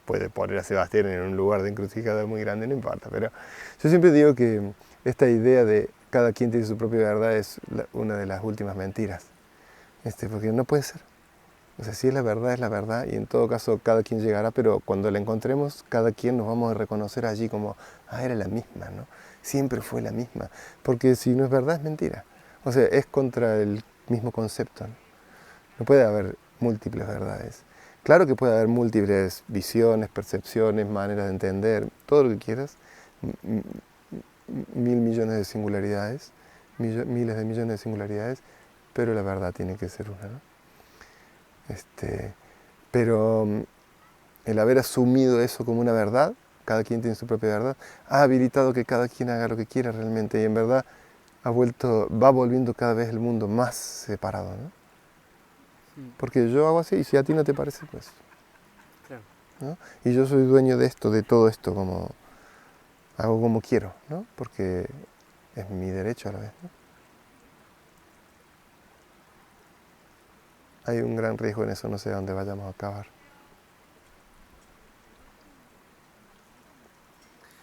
puede poner a Sebastián en un lugar de encrucijada muy grande, no importa, pero yo siempre digo que esta idea de cada quien tiene su propia verdad es una de las últimas mentiras, porque no puede ser. O sea, si es la verdad y en todo caso cada quien llegará, pero cuando la encontremos, cada quien nos vamos a reconocer allí como, era la misma, ¿no? Siempre fue la misma, porque si no es verdad es mentira. O sea, es contra el mismo concepto, ¿no? No puede haber múltiples verdades. Claro que puede haber múltiples visiones, percepciones, maneras de entender, todo lo que quieras, 1.000.000.000 de singularidades, miles de millones de singularidades, pero la verdad tiene que ser una, ¿no? Pero el haber asumido eso como una verdad, cada quien tiene su propia verdad, ha habilitado que cada quien haga lo que quiera realmente y en verdad va volviendo cada vez el mundo más separado, ¿no? Porque yo hago así y si a ti no te parece, pues... Claro. ¿no? Y yo soy dueño de esto, de todo esto, como hago como quiero, ¿no? Porque es mi derecho a la vez, ¿no? Hay un gran riesgo en eso, no sé a dónde vayamos a acabar.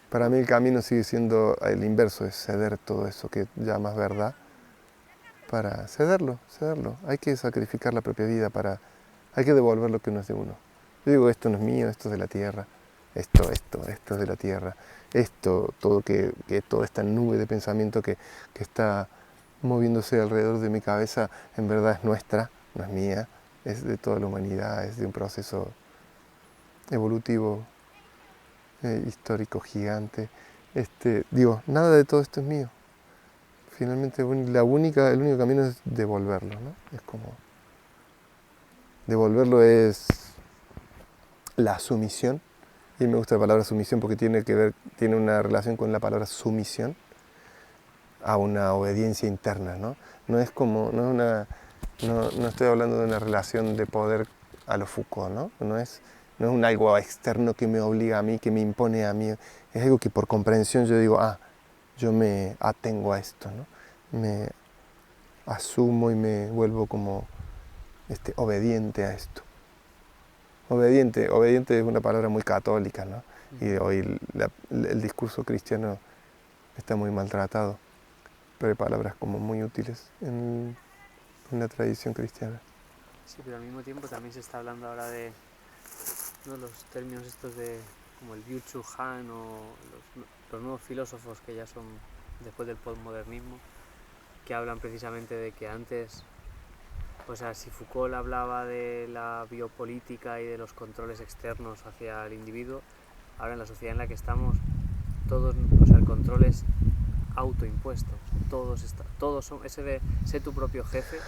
Para mí el camino sigue siendo el inverso, es ceder todo eso que llamas verdad, para cederlo. Hay que sacrificar la propia vida, hay que devolver lo que no es de uno. Yo digo, esto no es mío, esto es de la tierra, esto es de la tierra, que toda esta nube de pensamiento que está moviéndose alrededor de mi cabeza, en verdad es nuestra, no es mía, es de toda la humanidad, es de un proceso evolutivo, histórico, gigante. Digo, nada de todo esto es mío. Finalmente el único camino es devolverlo, ¿no? Es como... Devolverlo es la sumisión, y me gusta la palabra sumisión porque tiene una relación con la palabra sumisión a una obediencia interna, ¿no? No estoy hablando de una relación de poder a lo Foucault, ¿no? No es un algo externo que me obliga a mí, que me impone a mí, es algo que por comprensión yo digo, yo me atengo a esto, ¿no? Me asumo y me vuelvo como obediente a esto. Obediente es una palabra muy católica, ¿no? Y hoy el discurso cristiano está muy maltratado, pero hay palabras como muy útiles en la tradición cristiana. Sí, pero al mismo tiempo también se está hablando ahora de, ¿no?, los términos estos de como el Byung-Chul Han o los nuevos filósofos que ya son después del postmodernismo, que hablan precisamente de que antes, o sea, si Foucault hablaba de la biopolítica y de los controles externos hacia el individuo, ahora en la sociedad en la que estamos, todos, o sea, el control es autoimpuesto. Todos son, ese de ser tu propio jefe,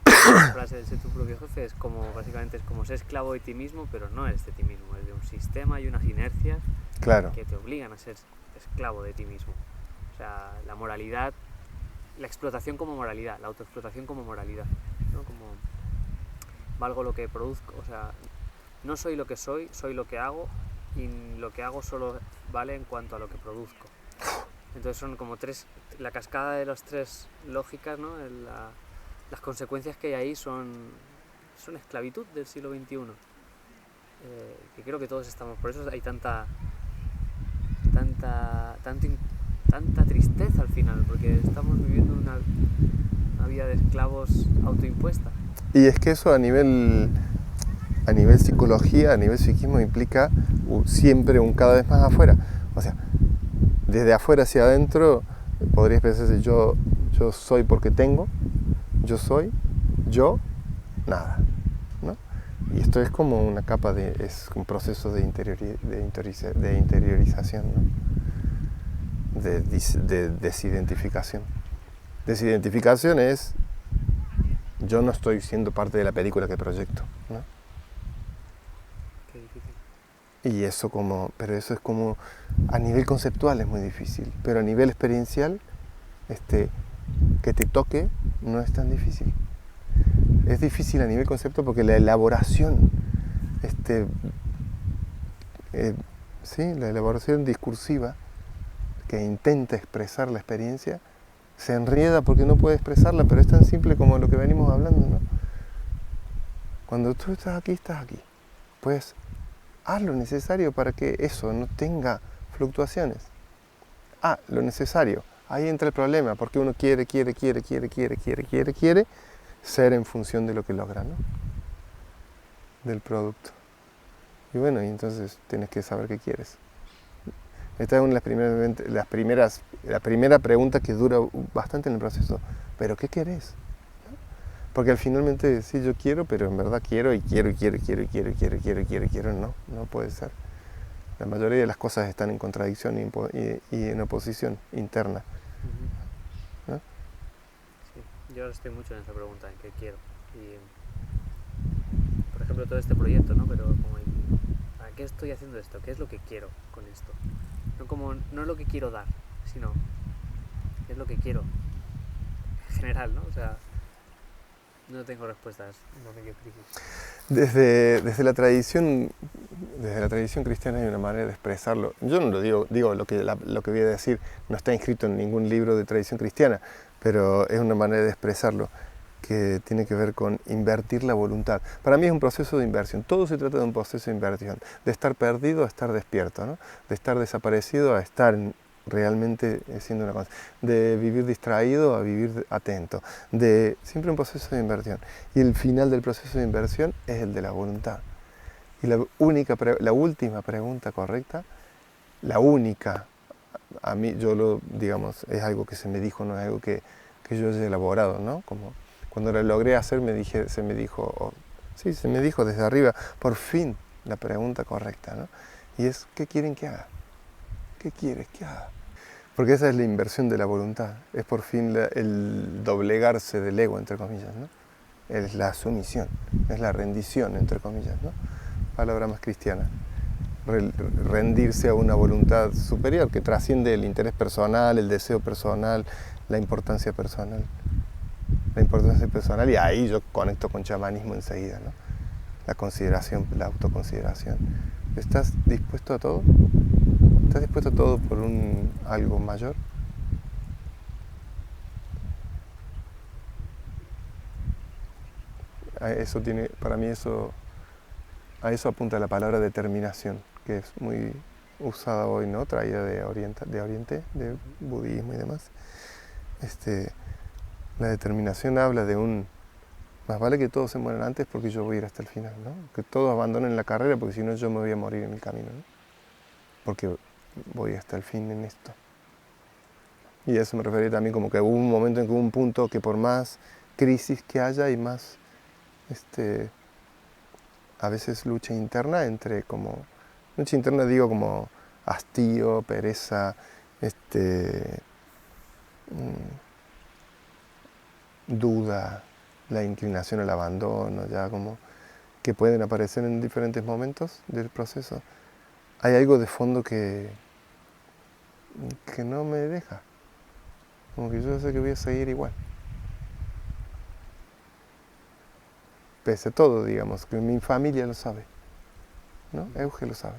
la frase de ser tu propio jefe es como, básicamente es como ser esclavo de ti mismo, pero no eres de ti mismo, es de un sistema y unas inercias, claro, que te obligan a ser esclavo de ti mismo. O sea, la moralidad, la explotación como moralidad, la autoexplotación como moralidad, ¿no? Como valgo lo que produzco, o sea, no soy lo que soy lo que hago, y lo que hago solo vale en cuanto a lo que produzco. Entonces son como la cascada de las tres lógicas, ¿no? Las consecuencias que hay ahí son esclavitud del siglo XXI, que creo que todos estamos, por eso hay tanta tristeza al final, porque estamos viviendo una vida de esclavos autoimpuesta. Y es que eso a nivel psicología, a nivel psiquismo implica siempre un cada vez más afuera. O sea, desde afuera hacia adentro podrías pensarse yo soy porque tengo, yo nada, ¿no? Y esto es como una capa es un proceso de interiorización, ¿no? De desidentificación. Desidentificación es yo no estoy siendo parte de la película que proyecto, ¿no? Qué difícil. Y pero eso es como, a nivel conceptual es muy difícil, pero a nivel experiencial, que te toque no es tan difícil. Es difícil a nivel concepto porque la elaboración, la elaboración discursiva que intenta expresar la experiencia, se enrieda porque no puede expresarla, pero es tan simple como lo que venimos hablando, ¿no? Cuando tú estás aquí, pues haz lo necesario para que eso no tenga fluctuaciones. Lo necesario. Ahí entra el problema, porque uno quiere ser en función de lo que logra, ¿no? Del producto. Y bueno, y entonces tienes que saber qué quieres. Esta es una de la primera pregunta que dura bastante en el proceso. ¿Pero qué querés? ¿No? Porque al finalmente sí yo quiero, pero en verdad quiero, no puede ser. La mayoría de las cosas están en contradicción y en oposición interna. ¿No? Sí, yo ahora estoy mucho en esa pregunta, en qué quiero. Y, por ejemplo, todo este proyecto, ¿no? Pero como, ¿para qué estoy haciendo esto? ¿Qué es lo que quiero con esto? No es lo que quiero dar, sino qué es lo que quiero en general, ¿no? O sea, No tengo respuestas no medio frikis. Desde la tradición cristiana hay una manera de expresarlo. Yo no lo digo lo que voy a decir no está inscrito en ningún libro de tradición cristiana, pero es una manera de expresarlo que tiene que ver con invertir la voluntad. Para mí es un proceso de inversión. Todo se trata de un proceso de inversión, de estar perdido a estar despierto, ¿no? De estar desaparecido a estar realmente siendo una cosa, de vivir distraído a vivir atento, siempre un proceso de inversión. Y el final del proceso de inversión es el de la voluntad. Y la última pregunta correcta, la única, a mí digamos, es algo que se me dijo, no es algo que yo haya elaborado, ¿no? Como cuando lo logré hacer se me dijo desde arriba, por fin la pregunta correcta, ¿no? Y es, ¿qué quieren que haga? ¿Qué quieres que haga? Porque esa es la inversión de la voluntad, es por fin el doblegarse del ego, entre comillas, ¿no? Es la sumisión, es la rendición, entre comillas, ¿no? Palabra más cristiana. Rendirse a una voluntad superior que trasciende el interés personal, el deseo personal, la importancia personal. La importancia personal, y ahí yo conecto con chamanismo enseguida, ¿no? La consideración, la autoconsideración. ¿Estás dispuesto a todo? ¿Estás dispuesto a todo por algo mayor? Para mí a eso apunta la palabra determinación, que es muy usada hoy, ¿no? Traída de Oriente, de budismo y demás. La determinación habla de más vale que todos se mueran antes porque yo voy a ir hasta el final, ¿no? Que todos abandonen la carrera porque si no yo me voy a morir en el camino, ¿no? Porque voy hasta el fin en esto. Y a eso me refería también como que hubo un momento en que hubo un punto que por más crisis que haya y más a veces lucha interna lucha interna digo como hastío, pereza, duda, la inclinación al abandono, ya como que pueden aparecer en diferentes momentos del proceso. Hay algo de fondo que no me deja, como que yo sé que voy a seguir igual. Pese a todo, digamos, que mi familia lo sabe, ¿no? Euge lo sabe.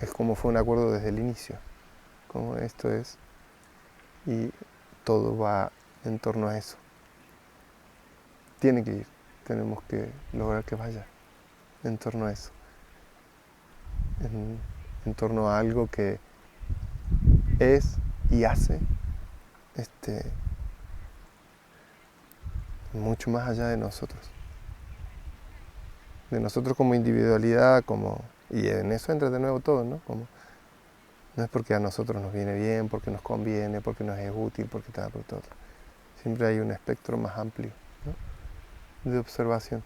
Es como fue un acuerdo desde el inicio, como esto es, y todo va en torno a eso. Tiene que ir, tenemos que lograr que vaya en torno a eso, en torno a algo que es y hace mucho más allá de nosotros como individualidad, y en eso entra de nuevo todo, ¿no? No es porque a nosotros nos viene bien, porque nos conviene, porque nos es útil, porque tal, por todo. Siempre hay un espectro más amplio, ¿no? De observación.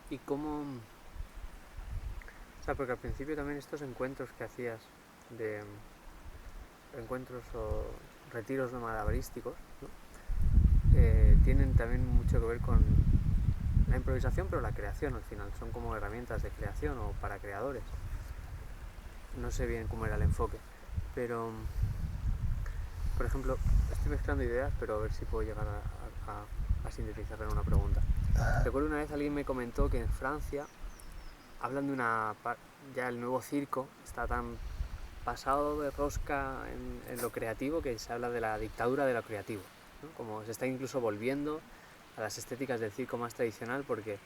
¿Y cómo...? O sea, porque al principio también estos encuentros que hacías de encuentros o retiros no malabarísticos, ¿no? Tienen también mucho que ver con la improvisación, pero la creación al final. Son como herramientas de creación o para creadores. No sé bien cómo era el enfoque, pero, por ejemplo, estoy mezclando ideas, pero a ver si puedo llegar a sintetizarla en una pregunta. Recuerdo una vez alguien me comentó que en Francia hablan de ya el nuevo circo está tan pasado de rosca en lo creativo que se habla de la dictadura de lo creativo, ¿no? Como se está incluso volviendo a las estéticas del circo más tradicional porque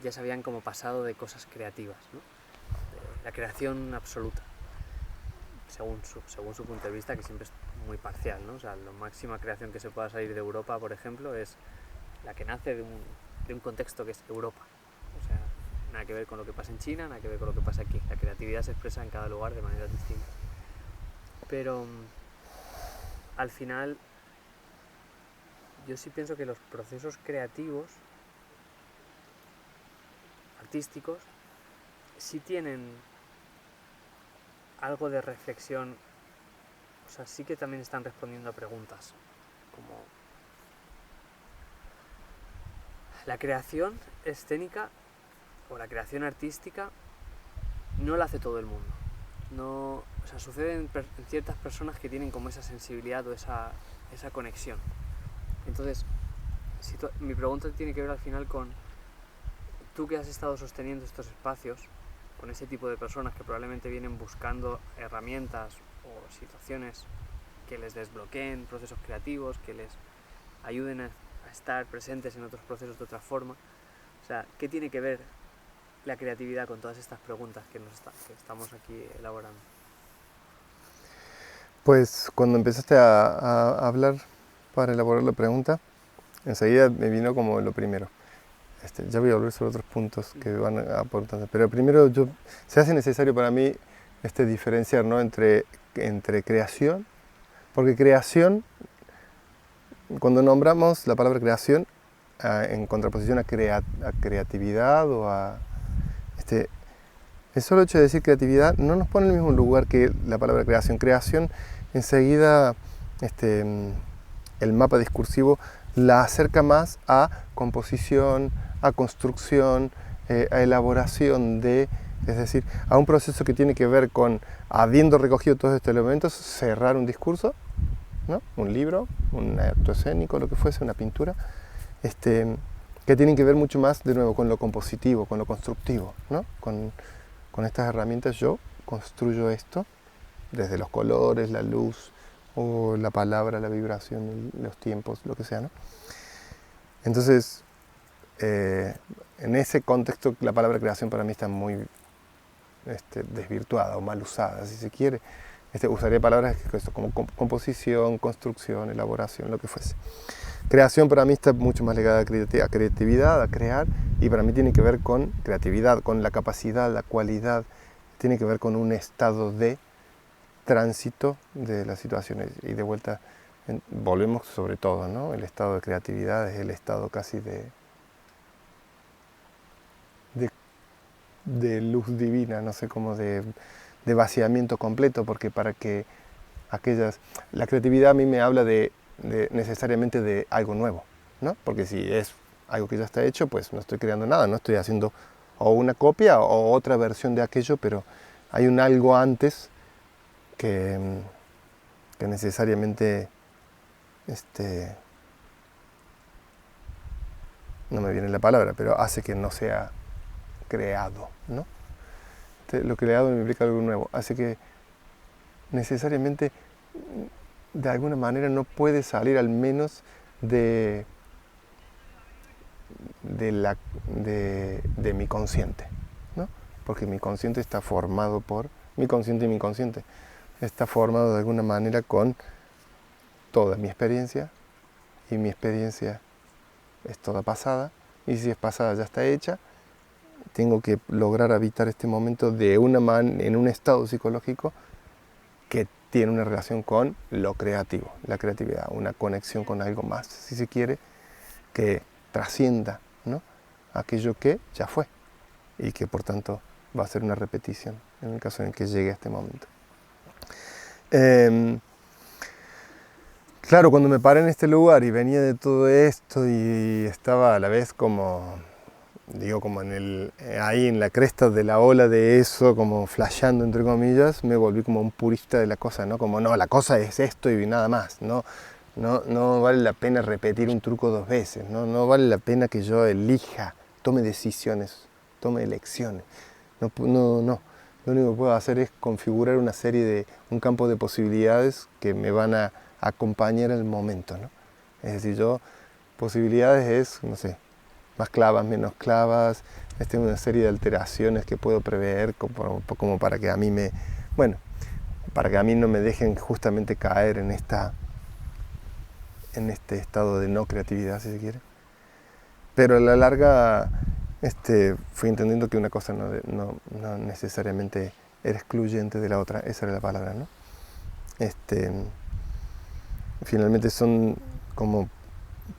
ya se habían como pasado de cosas creativas, ¿no? De la creación absoluta, según su punto de vista, que siempre es muy parcial, ¿no? O sea, la máxima creación que se pueda salir de Europa, por ejemplo, es la que nace de un contexto que es Europa. O sea, nada que ver con lo que pasa en China, nada que ver con lo que pasa aquí. La creatividad se expresa en cada lugar de maneras distintas. Pero al final yo sí pienso que los procesos creativos, artísticos, sí tienen algo de reflexión, o sea, sí que también están respondiendo a preguntas, como la creación escénica o la creación artística no la hace todo el mundo. No, o sea, sucede en ciertas personas que tienen como esa sensibilidad o esa conexión. Entonces, mi pregunta tiene que ver al final con tú que has estado sosteniendo estos espacios, con ese tipo de personas que probablemente vienen buscando herramientas o situaciones que les desbloqueen procesos creativos, que les ayuden a estar presentes en otros procesos de otra forma. O sea, ¿qué tiene que ver la creatividad con todas estas preguntas que estamos aquí elaborando? Pues cuando empezaste a hablar para elaborar la pregunta, enseguida me vino como lo primero. Ya voy a volver sobre otros puntos que van aportando, pero primero se hace necesario para mí diferenciar, ¿no? entre creación, porque creación, cuando nombramos la palabra creación en contraposición a creatividad o el solo hecho de decir creatividad no nos pone en el mismo lugar que la palabra creación. Creación, enseguida, el mapa discursivo la acerca más a composición, a construcción, a elaboración es decir, a un proceso que tiene que ver con, habiendo recogido todos estos elementos, cerrar un discurso, ¿no? Un libro, un acto escénico, lo que fuese, una pintura, que tienen que ver mucho más, de nuevo, con lo compositivo, con lo constructivo, ¿no? Con estas herramientas yo construyo esto, desde los colores, la luz, o la palabra, la vibración, los tiempos, lo que sea, ¿no? Entonces, en ese contexto, la palabra creación para mí está muy desvirtuada o mal usada, si se quiere. Usaría palabras como composición, construcción, elaboración, lo que fuese. Creación para mí está mucho más ligada a creatividad, a crear, y para mí tiene que ver con creatividad, con la capacidad, la cualidad, tiene que ver con un estado de tránsito de las situaciones. Y de vuelta, volvemos sobre todo, ¿no? El estado de creatividad es el estado casi de luz divina, no sé, como de vaciamiento completo, porque para que la creatividad a mí me habla necesariamente de algo nuevo, ¿no? Porque si es algo que ya está hecho, pues no estoy creando nada, no estoy haciendo o una copia o otra versión de aquello, pero hay un algo antes que necesariamente no me viene la palabra, pero hace que no sea creado, ¿no? Lo creado me implica algo nuevo, hace que necesariamente de alguna manera no puede salir al menos de mi consciente, ¿no? Porque mi consciente está formado por mi consciente y mi inconsciente. Está formado de alguna manera con toda mi experiencia, y mi experiencia es toda pasada, y si es pasada ya está hecha. Tengo que lograr habitar este momento en un estado psicológico que tiene una relación con lo creativo, la creatividad, una conexión con algo más, si se quiere, que trascienda, ¿no? Aquello que ya fue y que por tanto va a ser una repetición en el caso en que llegue a este momento. Claro, cuando me paré en este lugar y venía de todo esto y estaba a la vez como ahí en la cresta de la ola de eso, como flasheando entre comillas, me volví como un purista de la cosa, ¿no? Como no, la cosa es esto y nada más, no vale la pena repetir un truco dos veces, no vale la pena que yo elija, tome decisiones, tome elecciones, no, lo único que puedo hacer es configurar un campo de posibilidades que me van a acompañar el momento, ¿no? Es decir, posibilidades es, no sé, más clavas, menos clavas, una serie de alteraciones que puedo prever como para que a mí para que a mí no me dejen justamente caer en este estado de no creatividad, si se quiere. Pero a la larga fui entendiendo que una cosa no necesariamente era excluyente de la otra, esa era la palabra, ¿no? Finalmente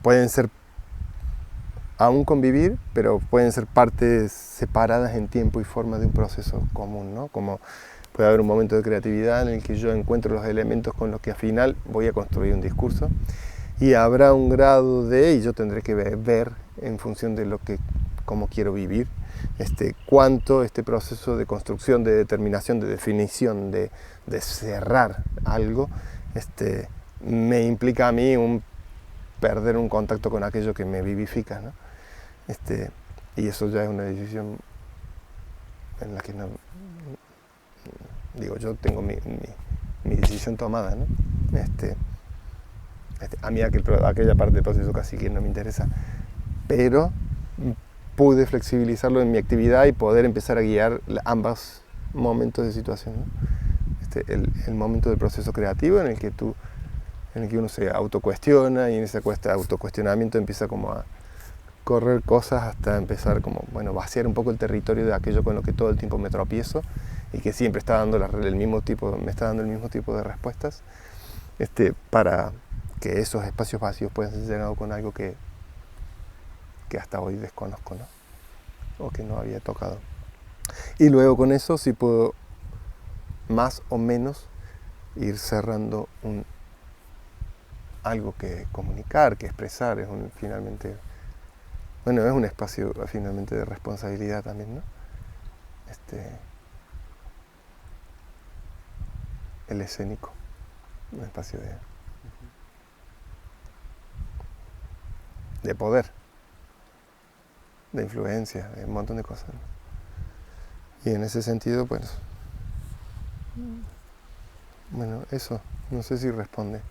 pueden ser aún convivir, pero pueden ser partes separadas en tiempo y forma de un proceso común, ¿no? Como puede haber un momento de creatividad en el que yo encuentro los elementos con los que al final voy a construir un discurso, y habrá un grado de, y yo tendré que ver en función de cómo quiero vivir, cuánto este proceso de construcción, de determinación, de definición, de cerrar algo, me implica a mí perder un contacto con aquello que me vivifica, ¿no? Y eso ya es una decisión en la que no, digo, yo tengo mi decisión tomada, ¿no? A mí aquella parte del proceso casi que no me interesa, pero pude flexibilizarlo en mi actividad y poder empezar a guiar ambos momentos de situación, ¿no? El momento del proceso creativo en el que uno se autocuestiona, y en ese autocuestionamiento empieza como a correr cosas hasta empezar como, bueno, vaciar un poco el territorio de aquello con lo que todo el tiempo me tropiezo y que siempre está dando el mismo tipo de respuestas, para que esos espacios vacíos puedan ser llenados con algo que hasta hoy desconozco, ¿no? O que no había tocado. Y luego con eso sí puedo más o menos ir cerrando algo que comunicar, que expresar. Finalmente, bueno, es un espacio finalmente de responsabilidad también, ¿no? El escénico, un espacio de poder, de influencia, de un montón de cosas, ¿no? Y en ese sentido, pues, bueno, eso, no sé si responde.